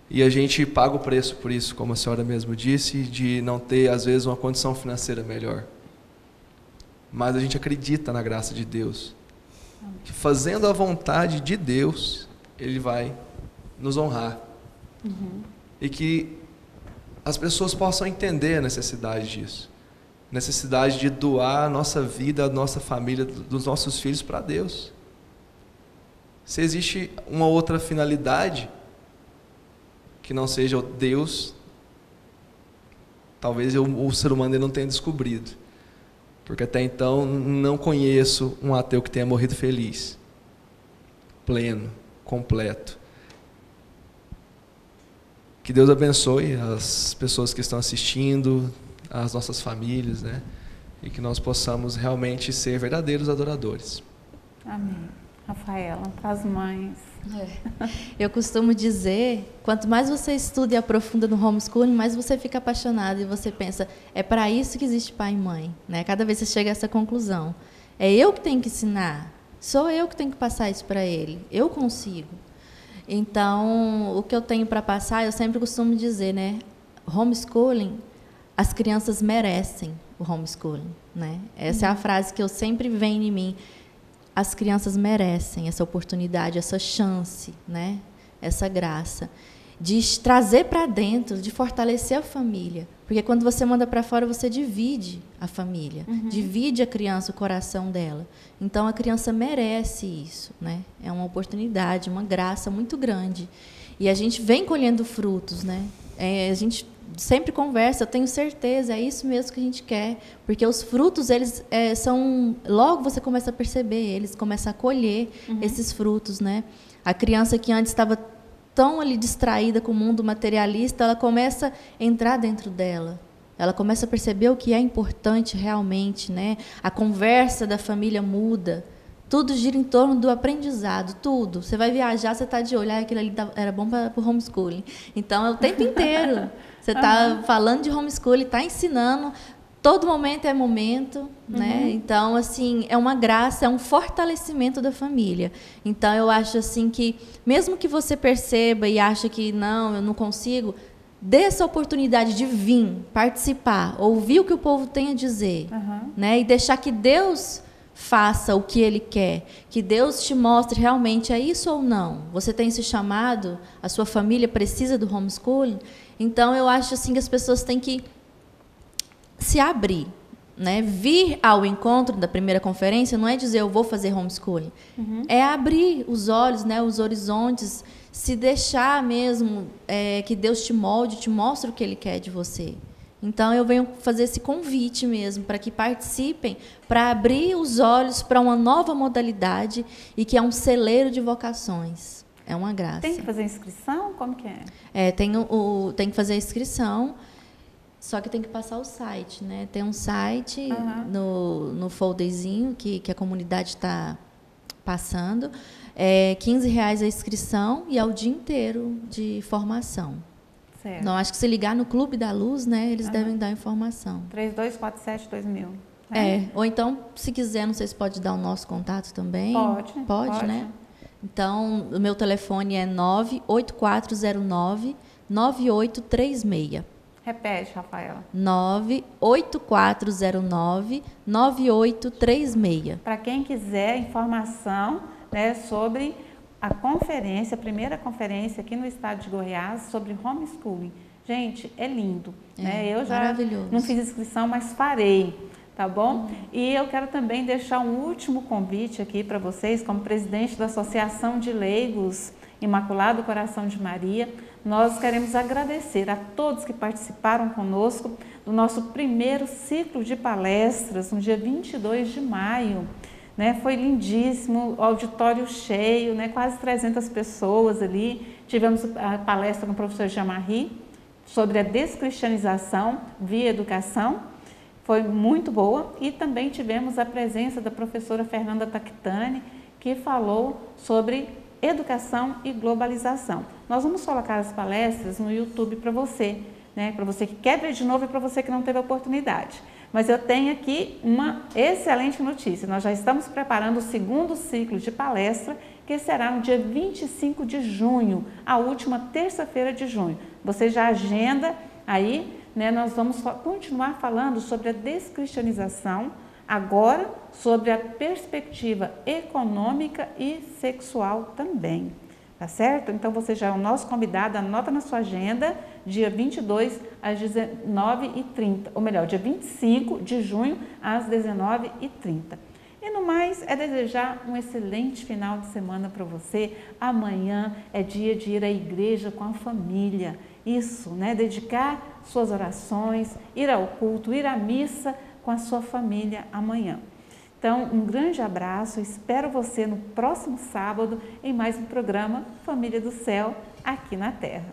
E a gente paga o preço por isso, como a senhora mesmo disse, de não ter, às vezes, uma condição financeira melhor. Mas a gente acredita na graça de Deus. Que fazendo a vontade de Deus, Ele vai nos honrar. Uhum. E que as pessoas possam entender a necessidade disso. Necessidade de doar a nossa vida, a nossa família, dos nossos filhos para Deus. Se existe uma outra finalidade que não seja o Deus, talvez o ser humano não tenha descobrido. Porque até então não conheço um ateu que tenha morrido feliz, pleno, completo. Que Deus abençoe as pessoas que estão assistindo, as nossas famílias, né? E que nós possamos realmente ser verdadeiros adoradores. Amém. Rafaela, para as mães. Eu costumo dizer, quanto mais você estuda e aprofunda no homeschooling, mais você fica apaixonado e você pensa, é para isso que existe pai e mãe, né? Cada vez você chega a essa conclusão. É eu que tenho que ensinar, sou eu que tenho que passar isso para ele, eu consigo. Então, o que eu tenho para passar, eu sempre costumo dizer, né? Homeschooling, as crianças merecem o homeschooling, né? Essa é a frase que eu sempre venho em mim. As crianças merecem essa oportunidade, essa chance, né? Essa graça de trazer para dentro, de fortalecer a família. Porque quando você manda para fora, você divide a família, divide a criança, o coração dela. Então, a criança merece isso, né? É uma oportunidade, uma graça muito grande. E a gente vem colhendo frutos, né? A gente sempre conversa, eu tenho certeza, é isso mesmo que a gente quer, porque os frutos, eles são, logo você começa a perceber, eles começam a colher esses frutos, né? A criança que antes estava tão ali distraída com o mundo materialista, ela começa a entrar dentro dela, ela começa a perceber o que é importante realmente, né? A conversa da família muda, tudo gira em torno do aprendizado, tudo. Você vai viajar, você está de olho, aquilo ali era bom para o homeschooling. Então, é o tempo inteiro. Você está falando de homeschooling, está ensinando, todo momento é momento, né? Então, assim, é uma graça, é um fortalecimento da família. Então, eu acho assim que, mesmo que você perceba e ache que não, eu não consigo, dê essa oportunidade de vir, participar, ouvir o que o povo tem a dizer, né? E deixar que Deus faça o que Ele quer, que Deus te mostre realmente é isso ou não. Você tem esse chamado, a sua família precisa do homeschooling. Então, eu acho assim que as pessoas têm que se abrir, né? Vir ao encontro da primeira conferência não é dizer eu vou fazer homeschooling, é abrir os olhos, né? Os horizontes, se deixar mesmo que Deus te molde, te mostre o que Ele quer de você. Então, eu venho fazer esse convite mesmo, para que participem, para abrir os olhos para uma nova modalidade e que é um celeiro de vocações. É uma graça. Tem que fazer inscrição? Como que é? Tem que fazer a inscrição, só que tem que passar o site, né? Tem um site no folderzinho que a comunidade está passando. R$15 a inscrição e é o dia inteiro de formação. Certo. Não, acho que se ligar no Clube da Luz, né, eles devem dar informação. 3247-2000. Ou então, se quiser, não sei se pode dar o nosso contato também. Pode, né? Então, o meu telefone é 98409-9836. Repete, Rafaela. 98409-9836. Para quem quiser informação, né, sobre a conferência, a primeira conferência aqui no estado de Goiás sobre homeschooling. Gente, é lindo. Né? Eu já não fiz inscrição, mas farei, tá bom? E eu quero também deixar um último convite aqui para vocês, como presidente da Associação de Leigos Imaculado Coração de Maria. Nós queremos agradecer a todos que participaram conosco do nosso primeiro ciclo de palestras, no dia 22 de maio. Né, foi lindíssimo, o auditório cheio, né, quase 300 pessoas ali. Tivemos a palestra com o professor Jean-Marie sobre a descristianização via educação, foi muito boa. E também tivemos a presença da professora Fernanda Tactani, que falou sobre educação e globalização. Nós vamos colocar as palestras no YouTube para você, né, para você que quer ver de novo e para você que não teve a oportunidade. Mas eu tenho aqui uma excelente notícia. Nós já estamos preparando o segundo ciclo de palestra, que será no dia 25 de junho, a última terça-feira de junho. Você já agenda aí, né? Nós vamos continuar falando sobre a descristianização, agora sobre a perspectiva econômica e sexual também. Tá certo? Então, você já é o nosso convidado, anota na sua agenda, dia 22 às 19h30, ou melhor, dia 25 de junho às 19h30. E no mais, é desejar um excelente final de semana para você. Amanhã é dia de ir à igreja com a família. Isso, né? Dedicar suas orações, ir ao culto, ir à missa com a sua família amanhã. Então, um grande abraço, espero você no próximo sábado em mais um programa Família do Céu, aqui na Terra.